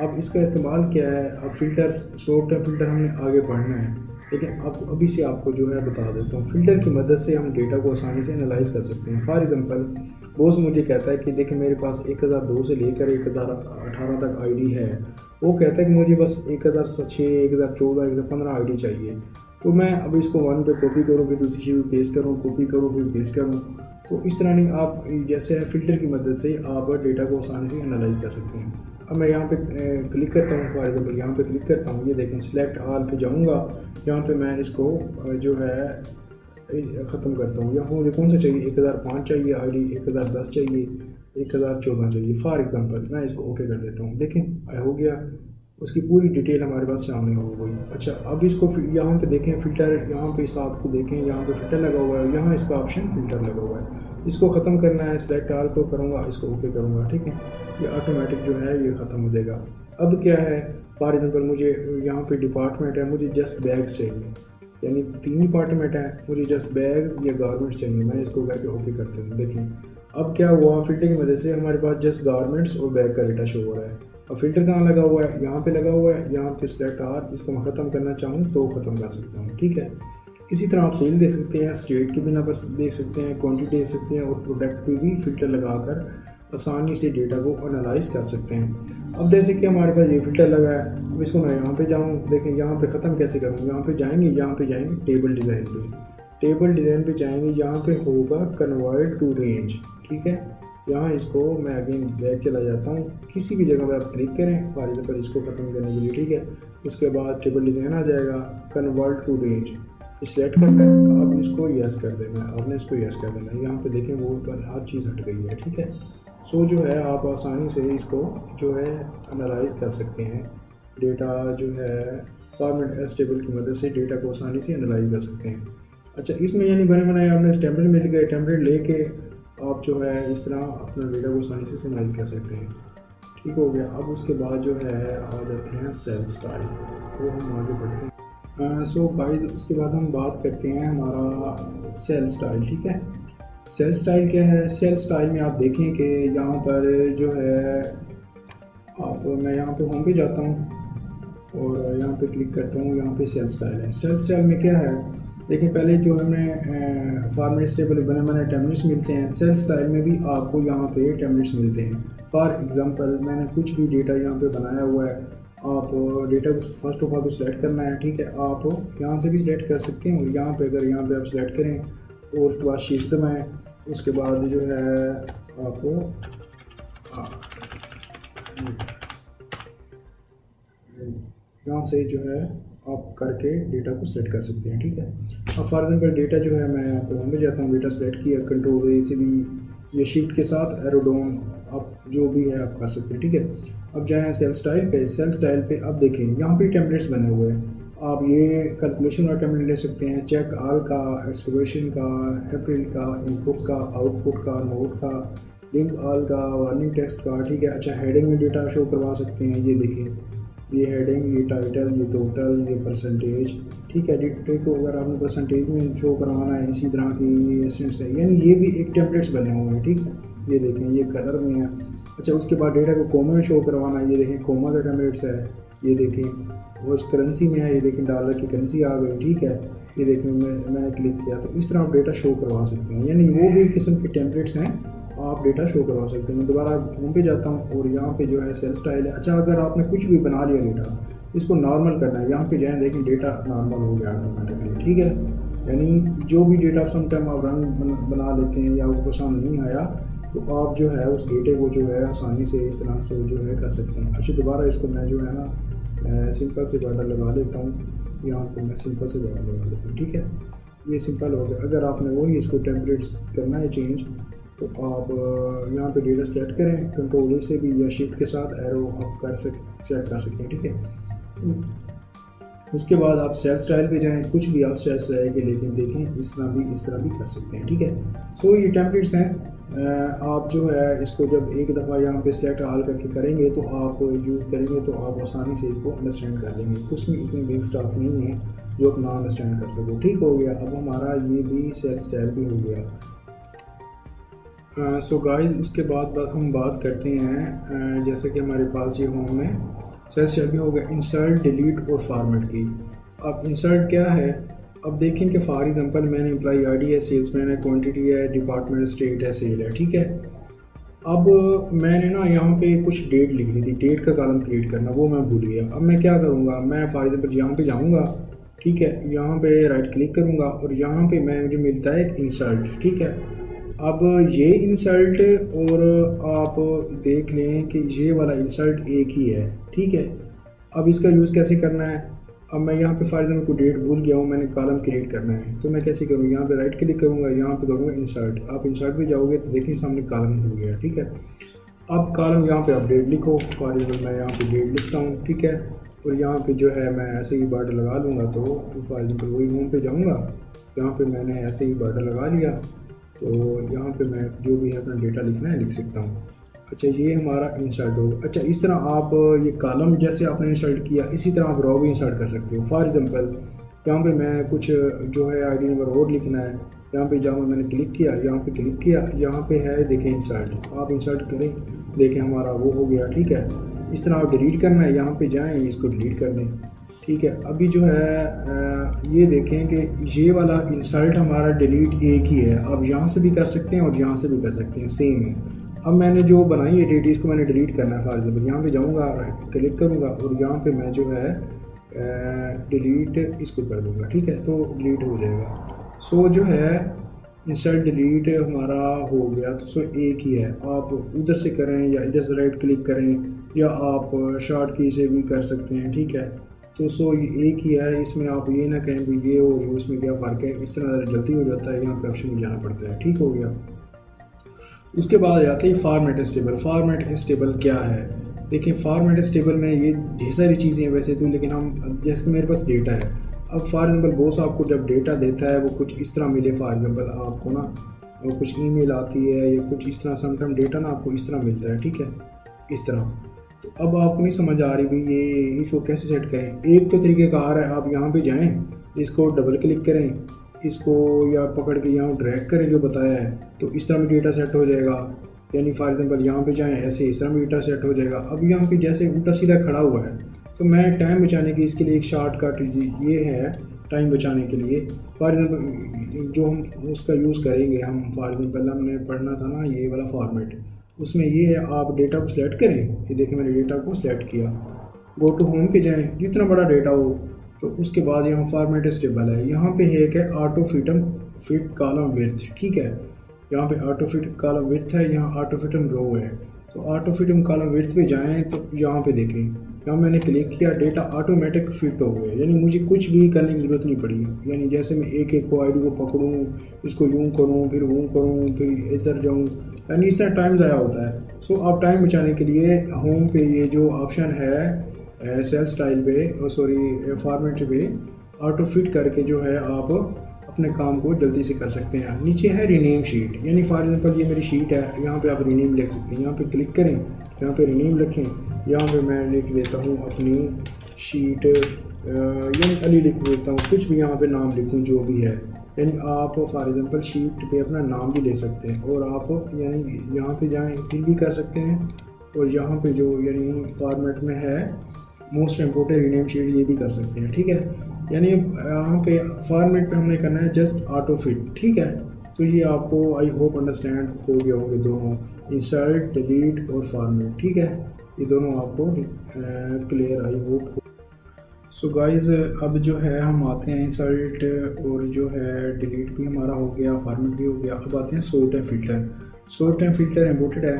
अब इसका इस्तेमाल क्या है, अब फ़िल्टर शॉर्ट टर्म फ़िल्टर हमने आगे पढ़ना है, लेकिन अब अभी से आपको जो है बता देता हूँ। फ़िल्टर की मदद से हम डेटा को आसानी से एनालाइज कर सकते हैं। फॉर एग्जांपल बॉस मुझे कहता है कि देखिए मेरे पास 1002 से लेकर 1018 तक आईडी है। वो कहता है कि मुझे बस 1006, 1014, 1015 आईडी चाहिए। तो मैं अब इसको वन पे कॉपी करूँ, फिर दूसरी चीज़ पेस्ट करूँ, कॉपी करूँ, फिर पेस्ट करूँ। तो इस तरह नहीं, आप जैसे है फ़िल्टर की मदद से आप डेटा को आसानी से एनालाइज कर सकते हैं। अब मैं यहाँ पे क्लिक करता हूँ, फॉर एग्जाम्पल यहाँ पे क्लिक करता हूँ, ये देखें सिलेक्ट ऑल पे जाऊँगा, यहाँ पे मैं इसको जो है ख़त्म करता हूँ। यहाँ मुझे कौन सा चाहिए, 1005 चाहिए आईडी, 1010 चाहिए, 1014 चाहिए, फॉर एग्जांपल मैं इसको ओके कर देता हूँ। देखें हो गया, उसकी पूरी डिटेल हमारे पास सामने हो गई। अच्छा, अब इसको यहाँ पे देखें फ़िल्टर, यहाँ पे इस आपको देखें, यहाँ पे फ़िल्टर लगा हुआ है, यहाँ इसका ऑप्शन फ़िल्टर लगा हुआ है। इसको ख़त्म करना है, सिलेक्ट ऑल को करूँगा, इसको ओके करूँगा, ठीक है। ये ऑटोमेटिक जो है ये ख़त्म हो जाएगा। अब क्या है, फॉर एग्जांपल मुझे यहाँ पे डिपार्टमेंट है, मुझे जस्ट बैग्स चाहिए, यानी 3 डिपार्टमेंट है, मुझे जस्ट बैग्स या गारमेंट्स चाहिए। मैं इसको करके ओके करते हूँ। देखें अब क्या हुआ, फ़िल्टर की वजह से हमारे पास जस्ट गारमेंट्स और बैग का डेटा शो हो रहा है। अब फ़िल्टर कहाँ लगा हुआ है, यहाँ पे लगा हुआ है, यहाँ पे सिलेक्ट आर, इसको मैं ख़त्म करना चाहूँ तो ख़त्म कर सकता हूँ, ठीक है। इसी तरह आप सेल दे सकते हैं, स्टेट के बिना पर देख सकते हैं, क्वांटिटी दे सकते हैं, और प्रोडक्ट पे भी फ़िल्टर लगाकर आसानी से डेटा को एनालाइज कर सकते हैं। अब जैसे कि हमारे पास ये फ़िल्टर लगा है, अब इसको मैं यहाँ पे जाऊँ, देखें यहाँ पे ख़त्म कैसे करूँ, यहाँ पे जाएंगे टेबल डिज़ाइन पे, टेबल डिज़ाइन पे जाएंगे, यहाँ पे होगा कन्वर्ट टू रेंज, ठीक है। यहाँ इसको मैं अगेन बैक चला जाता हूँ, किसी भी जगह पर आप क्लिक करें फॉर एग्जाम्पल इसको ख़त्म करने के लिए, ठीक है। उसके बाद टेबल डिज़ाइन आ जाएगा, कन्वर्ट टू रेंज सिलेक्ट करना है। अब इसको यस कर देना है, आपने इसको यस कर देना है। यहाँ पे देखें वो पर हर चीज़ हट गई है, ठीक है। सो जो है आप आसानी से इसको जो है एनालाइज कर सकते हैं, डेटा जो है फॉर्मेट एस टेबल की मदद से डेटा को आसानी से एनालाइज कर सकते हैं। अच्छा, इसमें यानी बने बनाए आपने टेम्पलेट मिल गए, टेम्पलेट लेके आप जो है इस तरह अपना डेटा को आसानी से एनालाइज कर सकते हैं, ठीक हो गया। अब उसके बाद जो है आ जाते हैं सेल स्टाइल, तो हम आगे बढ़ते हैं। सो गाइस, उसके बाद हम बात करते हैं हमारा सेल स्टाइल, ठीक है। सेल स्टाइल क्या है, सेल स्टाइल में आप देखें कि यहाँ पर जो है मैं यहाँ पे होम पे जाता हूँ और यहाँ पे क्लिक करता हूँ, यहाँ पे सेल स्टाइल है। सेल स्टाइल में क्या है, देखिए पहले जो हमें फॉर्मेट टेबल बने बनाए टेम्पलेट्स मिलते हैं, सेल स्टाइल में भी आपको यहाँ पे टेम्पलेट्स मिलते हैं। फॉर एग्जांपल मैंने कुछ भी डेटा यहाँ पे बनाया हुआ है, आप डेटा को फर्स्ट ऑफ ऑल तो सिलेक्ट करना है, ठीक है। आप यहाँ से भी सिलेक्ट कर सकते हैं, और यहाँ पे अगर यहाँ पे आप सिलेक्ट करें और उसके बाद शिफ्ट दबाएं, उसके बाद जो है आपको यहाँ से जो है आप करके डेटा को सिलेक्ट कर सकते हैं, ठीक है। अब फॉर एग्जाम्पल डेटा जो है मैं यहाँ पे होम पे जाता हूँ, डेटा सिलेक्ट किया, कंट्रोल ए से भी या शिफ्ट के साथ एरो डाउन आप जो भी है आप कर सकते हैं, ठीक है। अब जाए सेल स्टाइल पे, सेल स्टाइल पे अब देखें यहाँ पे टेम्पलेट्स बने हुए हैं, आप ये कैलकुलेशन वाला टेम्पलेट ले सकते हैं, चेक ऑल का, एक्सक्लूशन का, अप्रैल का, इनपुट का, आउटपुट का, नोट का, लिंक ऑल का, वार्निंग टेक्स्ट का, ठीक है। अच्छा, हेडिंग में डेटा शो करवा सकते हैं, ये देखिए ये हेडिंग, ये टाइटल, ये टोटल, ये परसेंटेज, ठीक है। डेटा को अगर आपने परसेंटेज में शो करवाना है, इसी तरह की ये एसेंट्स है, यानी ये भी एक टेम्पलेट्स बने हुए हैं, ठीक है। ये देखें ये कलर में है। अच्छा, उसके बाद डेटा को कोमा में शो करवाना है, ये देखें कोमा का टेम्पलेट्स है, ये देखें वो इस करेंसी में है, ये देखें डॉलर की करेंसी आ गई, ठीक है। ये देखें मैंने क्लिक किया, तो इस तरह आप डेटा शो करवा सकते हैं, यानी वो भी किस्म के टेम्पलेट्स हैं, आप डेटा शो करवा सकते हैं। मैं दोबारा होम पे जाता हूँ और यहाँ पे जो है सेल स्टाइल है। अच्छा, अगर आपने कुछ भी बना लिया डेटा, इसको नॉर्मल करना है। यहाँ पे जाएँ, देखें डेटा नॉर्मल हो गया ऑटोमेटिकली, ठीक है। यानी जो भी डेटा सम टाइम आप रंग बना लेते हैं या वो पसंद नहीं आया तो आप जो है उस डेटे को जो है आसानी से इस तरह से जो है कर सकते हैं। अच्छा, दोबारा इसको मैं जो है ना सिंपल से बॉर्डर लगा लेता हूँ। यहाँ पे मैं सिंपल से बॉर्डर लगा लेता हूँ, ठीक है। ये सिंपल हो गया। अगर आपने वही इसको टेम्पलेट्स करना है चेंज तो आप यहाँ पे डेटा सेलेक्ट करें, कंट्रोल से भी या शिफ्ट के साथ एरो आप सेलेक्ट कर सकते हैं, ठीक है। उसके बाद आप सेल स्टाइल पे जाएं, कुछ भी आप सेल स्टाइल के लेकिन देखें इस तरह भी कर सकते हैं, ठीक है। सो ये टेम्पलेट्स हैं। आप जो है इसको जब एक दफ़ा यहाँ पे सिलेक्ट ऑल करके करेंगे तो आप यूज़ करेंगे तो आप आसानी से इसको अंडरस्टैंड कर लेंगे। उसमें इतनी बिग स्टाफ नहीं है जो आप ना अंडरस्टैंड कर सको। ठीक हो गया। अब हमारा ये भी सेल स्टाइल भी हो गया। सो गाइस, उसके बाद हम बात करते हैं जैसे कि हमारे पास ये होम में सेल स्टाइल भी हो गया, इंसर्ट, डिलीट और फॉर्मेट की। अब इंसर्ट क्या है, अब देखें कि फॉर एग्जांपल मैंने एम्प्लॉई आईडी है, सेल्समैन है, क्वांटिटी है, डिपार्टमेंट स्टेट है, सेल है, ठीक है। अब मैंने ना यहाँ पे कुछ डेट लिखनी थी, डेट का कॉलम क्रिएट करना, वो मैं भूल गया। अब मैं क्या करूँगा, मैं फॉर एग्जांपल यहाँ पे जाऊँगा, ठीक है, यहाँ पे राइट क्लिक करूँगा और यहाँ पे मुझे मिलता है एक इंसर्ट, ठीक है। अब ये इंसर्ट और आप देख लें कि ये वाला इंसर्ट एक ही है, ठीक है। अब इसका यूज़ कैसे करना है, अब मैं यहाँ पे फॉर एग्जाम्पल को डेट भूल गया हूँ, मैंने कॉलम क्रिएट करना है तो मैं कैसे करूँ, यहाँ पे राइट क्लिक करूँगा, यहाँ पे करूँगा इंसर्ट। आप इंसर्ट पे जाओगे तो देखिए सामने कॉलम हो गया, ठीक है। अब कॉलम यहाँ पे आप डेट लिखो, फॉर एग्जाम्पल मैं यहाँ पे डेट लिखता हूँ, ठीक है। और यहाँ पे जो है मैं ऐसे ही बॉर्डर लगा लूँगा, तो फॉर एग्जाम्पल वही होम पे जाऊँगा, यहाँ पे मैंने ऐसे ही बॉर्डर लगा लिया, तो यहाँ पे मैं जो भी है अपना डेटा लिखना है लिख सकता हूँ। अच्छा, ये हमारा इंसर्ट हो। अच्छा, इस तरह आप ये कॉलम जैसे आपने इंसर्ट किया इसी तरह आप रो भी इंसर्ट कर सकते हो। फॉर एग्जांपल यहाँ पे मैं कुछ जो है आईडी नंबर और लिखना है, यहाँ पे जहाँ मैंने क्लिक किया, यहाँ पे क्लिक किया, यहाँ पे है देखें इंसर्ट, आप इंसर्ट करें, देखें हमारा वो हो गया, ठीक है। इस तरह आप डिलीट करना है, यहाँ पे जाएँ, इसको डिलीट कर दें, ठीक है। अभी जो है ये देखें कि ये वाला इंसर्ट हमारा डिलीट एक ही है, आप यहाँ से भी कर सकते हैं और यहाँ से भी कर सकते हैं, सेम है। अब मैंने जो बनाई है डेट, इसको मैंने डिलीट करना है। फॉर एग्जाम्पल यहाँ पे जाऊँगा, क्लिक करूँगा और यहाँ पे मैं जो है डिलीट इसको कर दूँगा, ठीक है, तो डिलीट हो जाएगा। सो जो है इंसर्ट डिलीट हमारा हो गया, तो सो एक ही है। आप उधर से करें या इधर से राइट क्लिक करें या आप शॉर्ट की से भी कर सकते हैं, ठीक है। तो सो ये एक ही है, इसमें आप ये ना कहें कि ये और उसमें क्या फ़र्क है, इस तरह जल्दी हो जाता है, यहाँ पे ऑप्शन में जाना पड़ता है, ठीक हो गया। उसके बाद आते हैं फॉर्मेट स्टेबल। फॉर्मेट स्टेबल क्या है, देखिए फॉर्मेट स्टेबल में ये ढेर सारी चीज़ें हैं वैसे तो, लेकिन हम जैसे मेरे पास डेटा है, अब फॉर एग्जांपल बॉस आपको जब डेटा देता है वो कुछ इस तरह मिले, फॉर एग्जांपल आपको ना वो कुछ ईमेल आती है या कुछ इस तरह समटाइम डेटा ना आपको इस तरह मिलता है, ठीक है, इस तरह। तो अब आपको नहीं समझ आ रही भाई ये इसको कैसे सेट करें। एक तो तरीक़ेकार है, आप यहाँ पे जाएं, इसको डबल क्लिक करें, इसको या पकड़ के यहाँ ड्रैग करें जो बताया है, तो इस तरह भी डेटा सेट हो जाएगा। यानी फॉर एग्जांपल यहाँ पे जाएं, ऐसे इस तरह भी डेटा सेट हो जाएगा। अब यहाँ पे जैसे उल्टा सीधा खड़ा हुआ है, तो मैं टाइम बचाने की इसके लिए एक शॉर्टकट ये है, टाइम बचाने के लिए फॉर एग्जाम्पल जो हम उसका यूज़ करेंगे, हम फॉर एग्जाम्पल हमने पढ़ना था ना ये वाला फॉर्मेट, उसमें ये है आप डेटा को सिलेक्ट करें, ये देखिए मैंने डेटा को सिलेक्ट किया, गो टू होम पे जाएँ, जितना बड़ा डेटा हो, तो उसके बाद यहाँ फॉर्मेट स्टेबल है, यहाँ पे है कि ऑटो फिट कॉलम विड्थ, ठीक है, यहाँ पे ऑटो फिट कॉलम विड्थ है, यहाँ ऑटो फिटम रो है। तो ऑटो फिटम कॉलम विड्थ पे जाएं तो यहाँ पे देखें, यहाँ मैंने क्लिक किया, डेटा ऑटोमेटिक फिट हो गया, यानी मुझे कुछ भी करने की ज़रूरत नहीं पड़ी। यानी जैसे मैं एक एक को आईडी को पकड़ूँ, इसको यूँ करूँ, फिर वो करूँ, फिर इधर जाऊँ, यानी इस तरह टाइम ज़ाया होता है। सो आप टाइम बचाने के लिए होम पे ये जो ऑप्शन है सेल स्टाइल पे सॉरी फॉर्मेट पे ऑटो फिट करके जो है आप अपने काम को जल्दी से कर सकते हैं। नीचे है रीनेम शीट, यानी फॉर एग्जांपल ये मेरी शीट है, यहाँ पे आप रीनेम लिख सकते हैं, यहाँ पे क्लिक करें, यहाँ पे रीनेम लिखें, यहाँ पे मैं लिख देता हूँ अपनी शीट यानी अली लिख देता हूँ, कुछ भी यहाँ पे नाम लिखूँ जो भी है। यानी आप फॉर एग्जांपल शीट पे अपना नाम भी ले सकते हैं और आप यानी यहाँ पे जाएँ फिल भी कर सकते हैं, और यहाँ पे जो यानी फॉर्मेट में है मोस्ट इम्पोर्टेंट रीनेम शीट ये भी कर सकते हैं, ठीक है। यानी यहाँ पे फॉर्मेट पे हमने करना है जस्ट ऑटो फिट, ठीक है। तो ये आपको आई होप अंडरस्टैंड हो गया होंगे दोनों, इंसर्ट, डिलीट और फॉर्मेट, ठीक है, ये दोनों आपको clear I hope. So guys अब जो है हम आते हैं इंसर्ट और जो है डिलीट भी हमारा हो गया, फॉर्मेट भी हो गया। अब आते हैं sort and filter. Sort and filter imported है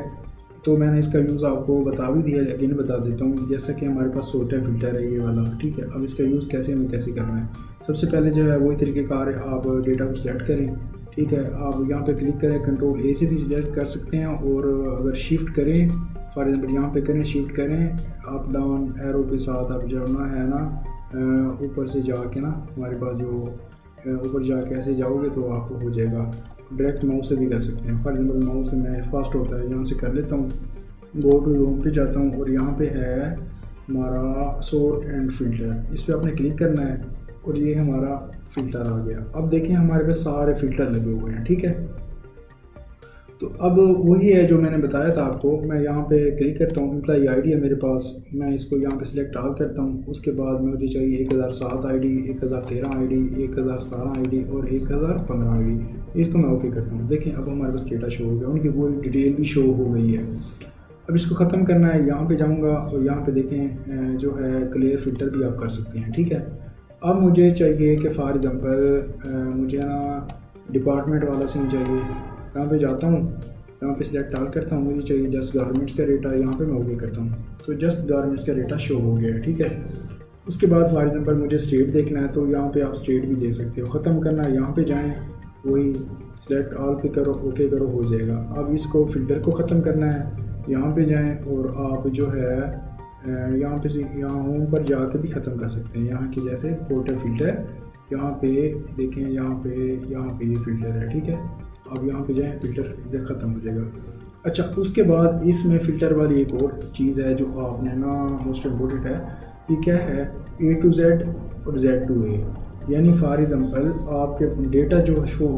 तो मैंने इसका यूज़ आपको बता भी दिया, लेकिन बता देता हूँ। जैसा कि हमारे पास सॉर्ट एंड फिल्टर है ये वाला, ठीक है। अब इसका यूज़ कैसे करना है, सबसे पहले जो है वही तरीक़ेकार है, आप डेटा को सिलेक्ट करें, ठीक है। आप यहाँ पे क्लिक करें, कंट्रोल ए से भी सिलेक्ट कर सकते हैं, और अगर शिफ्ट करें फॉर एग्जाम्पल यहाँ पे करें, शिफ्ट करें, अप डाउन एरो के साथ आप जाना है ना, ऊपर से जाके ना हमारे पास जो ऊपर जाके ऐसे जाओगे तो आपको हो जाएगा। डायरेक्ट माउस से भी कर सकते हैं। फॉर एग्जाम्पल माउस से मैं फास्ट होता है, यहाँ से कर लेता हूँ, गो टू होम पे जाता हूँ और यहाँ पे है हमारा सॉर्ट एंड फिल्टर, इस पर आपने क्लिक करना है और ये हमारा फ़िल्टर आ गया। अब देखें हमारे पास सारे फ़िल्टर लगे हुए हैं, ठीक है। तो अब वही है जो मैंने बताया था आपको। मैं यहाँ पे क्लिक करता हूँ, एम्प्लॉई आईडी है मेरे पास, मैं इसको यहाँ पे सिलेक्ट ऑल करता हूँ। उसके बाद मुझे चाहिए 1007 आईडी, 1013 आईडी, 1017 आईडी और 1015 आईडी। इसको मैं ओके करता हूँ। देखें अब हमारे पास डेटा शो हो गया, उनकी पूरी डिटेल भी शो हो गई है। अब इसको ख़त्म करना है, यहाँ पे जाऊँगा और यहाँ पे देखें जो है क्लियर फ़िल्टर भी आप कर सकते हैं, ठीक है। अब मुझे चाहिए कि फॉर एग्ज़ाम्पल मुझे ना डिपार्टमेंट वाला सीन चाहिए। यहाँ पे जाता हूँ, यहाँ पे सिलेक्ट ऑल करता हूँ, मुझे चाहिए जस्ट गारमेंट्स का डेटा, यहाँ पे मैं ओके करता हूँ। तो जस्ट गारमेंट्स का डेटा शो हो गया है, ठीक है। उसके बाद फॉर एग्जाम्पल मुझे स्टेट देखना है तो यहाँ पे आप स्टेट भी दे सकते हो। ख़त्म करना है, यहाँ पे जाएँ, वही सिलेक्ट ऑल पे करो, ओके करो, हो जाएगा। अब इसको फ़िल्टर को ख़त्म करना है, यहाँ पे जाएँ और आप जो है यहाँ पे से यहाँ होम पर जाके भी ख़त्म कर सकते हैं। यहाँ की जैसे पोर्टल फ़िल्टर, यहाँ पे देखें, यहाँ पे ये फ़िल्टर है, ठीक है। अब यहाँ पे जाएँ, फ़िल्टर ख़त्म हो जाएगा। अच्छा, उसके बाद इसमें फ़िल्टर वाली एक और चीज़ है जो आपने ना मोस्ट इम्पोर्टेंट है। ये क्या है, A to Z और Z to A, यानी फॉर एग्ज़ाम्पल आपके डेटा जो शो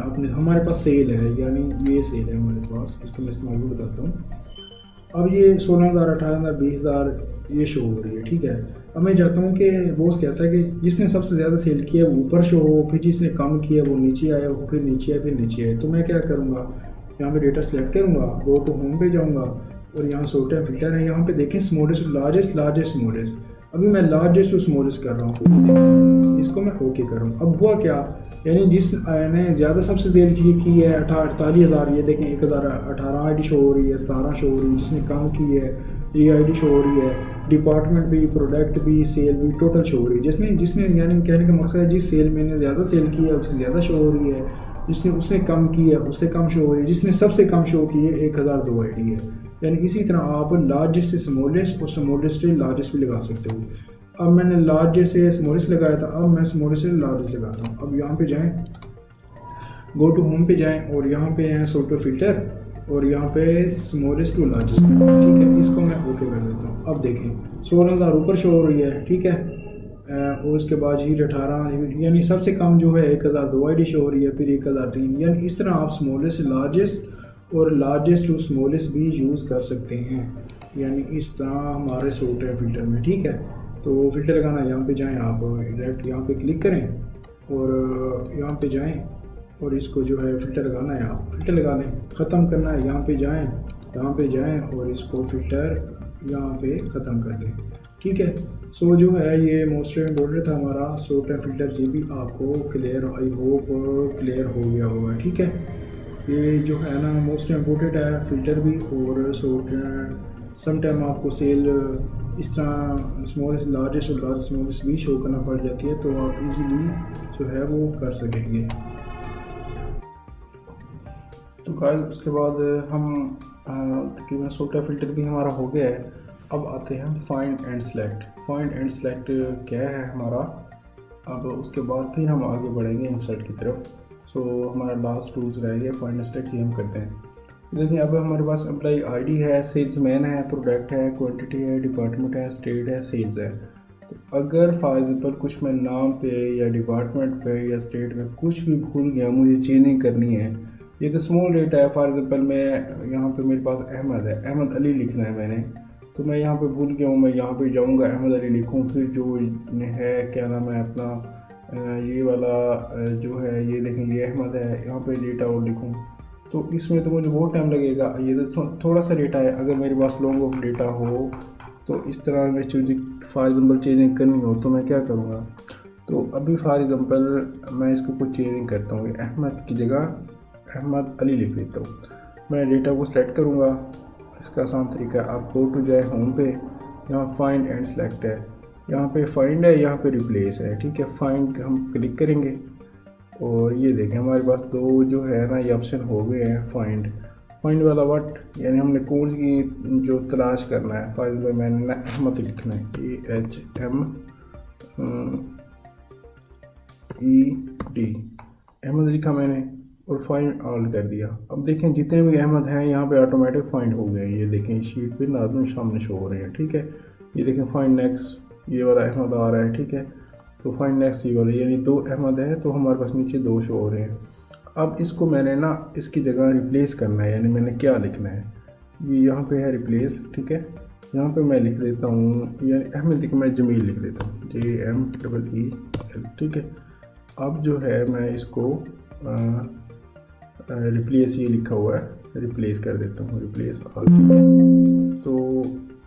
अपने हमारे पास सेल है, यानी ये सेल है हमारे पास, इसको मैं इस्तेमाल भी बताता हूँ। अब ये 16,000, 18,000, 20,000 ये शो हो रही है, ठीक है। अब मैं चाहता हूँ कि बॉस कहता है कि जिसने सबसे ज़्यादा सेल किया वो ऊपर शो हो, फिर जिसने कम किया वो नीचे आया, वो फिर नीचे आया, फिर नीचे आया। तो मैं क्या करूँगा, यहाँ पे डेटा सेलेक्ट करूँगा, गो टू होम पे जाऊँगा और यहाँ सॉर्ट एंड फिल्टर है। यहाँ पे देखें स्मॉलेस्ट टू लार्जेस्ट स्मॉलेस्ट, अभी मैं लार्जेस्ट टू स्मॉलेस्ट कर रहा हूँ, इसको मैं ओके कर रहा हूँ। अब हुआ क्या, यानी जिसने ज़्यादा सबसे सेल की है 48,000, ये देखें 1018 आईडी शो हो रही है, 17 शो हो रही है। जिसने कम की है ये आईडी शो हो रही है, डिपार्टमेंट भी, प्रोडक्ट भी, सेल भी, टोटल शो हो रही है। जिसने यानी कहने का मकसद है जिस सेल मैंने ज़्यादा सेल की है उससे ज़्यादा शो हो रही है, जिसने उसने कम की है उससे कम शो हो रही है, जिसने सबसे कम शो की है 1002 आईडी है। यानी इसी तरह आप लार्जेस्ट से स्मॉलेस्ट और स्मॉलेस्ट से लार्जेस्ट भी लगा सकते हो। अब मैंने लार्जेस्ट से स्मॉलेस्ट लगाया था, अब मैं स्मॉलेस्ट से लार्जेस्ट लगाता हूँ। अब यहाँ पे जाएं, गो टू होम पे जाएं और यहाँ पे हैं सॉर्ट टू फिल्टर और यहाँ पे स्मॉलेस्ट टू लार्जेस्ट, ठीक है। इसको मैं ओके कर देता हूँ। अब देखें 16,000 ऊपर शो हो रही है, ठीक है। और उसके बाद 18, यानी सबसे कम जो है 1002 आईडी शो हो रही है, फिर 1003। यानी इस तरह आप स्मॉलेस्ट से लार्जेस्ट और लार्जेस्ट टू स्मॉलेस्ट भी यूज़ कर सकते हैं, यानी इस तरह हमारे सॉर्ट एंड फिल्टर में, ठीक है। तो फ़िल्टर लगाना, यहाँ पे जाएं आप, डायरेक्ट यहाँ पे क्लिक करें और यहाँ पे जाएं और इसको जो है फ़िल्टर लगाना है, आप फ़िल्टर लगा लें। ख़त्म करना है, यहाँ पे जाएं और इसको फ़िल्टर यहाँ पे ख़त्म कर दें, ठीक है। सो जो है ये मोस्ट इम्पोर्टेंट था हमारा सॉर्ट एंड फिल्टर, ये भी आपको क्लियर, आई होप क्लियर हो गया होगा, ठीक है। ये जो है ना मोस्ट इम्पोर्टेंट है फ़िल्टर भी और सॉर्ट। समटाइम आपको सेल इस तरह स्मॉलेस्ट लार्जेस्ट और लार्जेस्ट स्मॉलेस्ट भी शो करना पड़ जाती है, तो आप इजीली जो है वो कर सकेंगे। तो गाइस उसके बाद हम तकरीबन सॉर्ट एंड फिल्टर भी हमारा हो गया है। अब आते हैं find and select. Find and select क्या है हमारा, अब उसके बाद फिर हम आगे बढ़ेंगे इंसर्ट की तरफ। सो हमारा लास्ट टूल्स रह गया फाइंड एंड सेलेक्ट, ये हम करते हैं। देखिए अब हमारे पास एम्प्लॉई आईडी है, सेल्समैन है, प्रोडक्ट है, क्वांटिटी है, डिपार्टमेंट है, स्टेट है, सेल्स है। तो अगर फॉर एग्जाम्पल कुछ मैं नाम पे या डिपार्टमेंट पे या स्टेट में कुछ भी भूल गया, मुझे चेंजिंग करनी है, ये तो स्मॉल डेटा है। फॉर एग्जाम्पल मैं यहाँ पे मेरे पास अहमद है, अहमद अली लिखना है मैंने, तो मैं यहाँ पे भूल गया हूँ, मैं यहाँ पे जाऊँगा अहमद अली लिखूँ, फिर जो है क्या नाम है अपना ये वाला जो है ये देखें ये अहमद है, यहाँ पे डेटा और लिखूँ, तो इसमें तो मुझे बहुत टाइम लगेगा। ये तो थोड़ा सा डेटा है, अगर मेरे पास लॉन्ग ऑफ डेटा हो तो इस तरह में चूजिंग फॉर एग्जाम्पल चेंजिंग करनी हो तो मैं क्या करूँगा, तो अभी फॉर एग्जाम्पल मैं इसको कुछ चेंजिंग करता हूँ, अहमद की जगह अहमद अली लिख देता हूँ। मैं डेटा को सिलेक्ट करूँगा। इसका आसान तरीका है, आप गो टू जाए होम पे, यहाँ फाइंड एंड सेलेक्ट है, यहाँ पे फाइंड है, यहाँ पे रिप्लेस है, ठीक है। फाइंड हम क्लिक करेंगे और ये देखें हमारे पास दो जो है ना ये ऑप्शन हो गए हैं। फाइंड वाला व्हाट, यानी हमने कौन की जो तलाश करना है। फॉर एग्जाम्पल मैंने ना अहमद लिखना है, AHMED, अहमद लिखा मैंने और फाइंड ऑल कर दिया। अब देखें जितने भी अहमद हैं यहाँ पे ऑटोमेटिक फाइंड हो गए। ये देखें शीट पे नाज़िम सामने शो हो रहे हैं, ठीक है। ये देखें फाइंड नेक्स्ट, ये वाला अहमद आ रहा है, ठीक है। तो फाइंड नेक्स्ट ये वाला, यानी दो अहमद है तो हमारे पास नीचे दो शो हो रहे हैं। अब इसको मैंने ना इसकी जगह रिप्लेस करना है, यानी मैंने क्या लिखना है, ये यहाँ पे है रिप्लेस, ठीक है। यहाँ पे मैं लिख देता हूँ, यानी अहमद लिख मैं जमील लिख देता हूँ, JMEEL, ठीक है। अब जो है मैं इसको रिप्लेस ये लिखा हुआ है, रिप्लेस कर देता हूँ, रिप्लेस ऑल, ठीक है। तो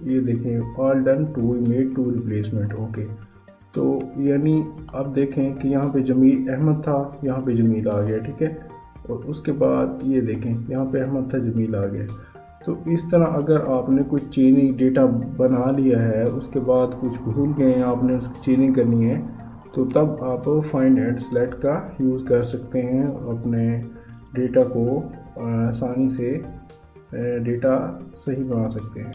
ये देखें all done to made to replacement, okay. तो यानी अब देखें कि यहाँ पे जमील अहमद था, यहाँ पे जमील आ गया, ठीक है। और उसके बाद ये देखें यहाँ पे अहमद था, जमील आ गया। तो इस तरह अगर आपने कुछ चेंजिंग डेटा बना लिया है, उसके बाद कुछ भूल गए हैं, आपने उसकी चेंजिंग करनी है, तो तब आप फाइंड एंड सेलेक्ट का यूज़ कर सकते हैं, अपने डेटा को आसानी से डेटा सही बना सकते हैं।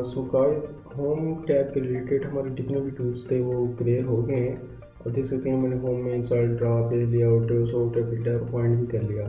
सो गाइस, होम टैब के रिलेटेड हमारे जितने भी टूल्स थे वो क्लियर हो गए हैं। और देख सकते हैं मैंने होम में insert, draw, page layout, sort, filter, point भी कर लिया।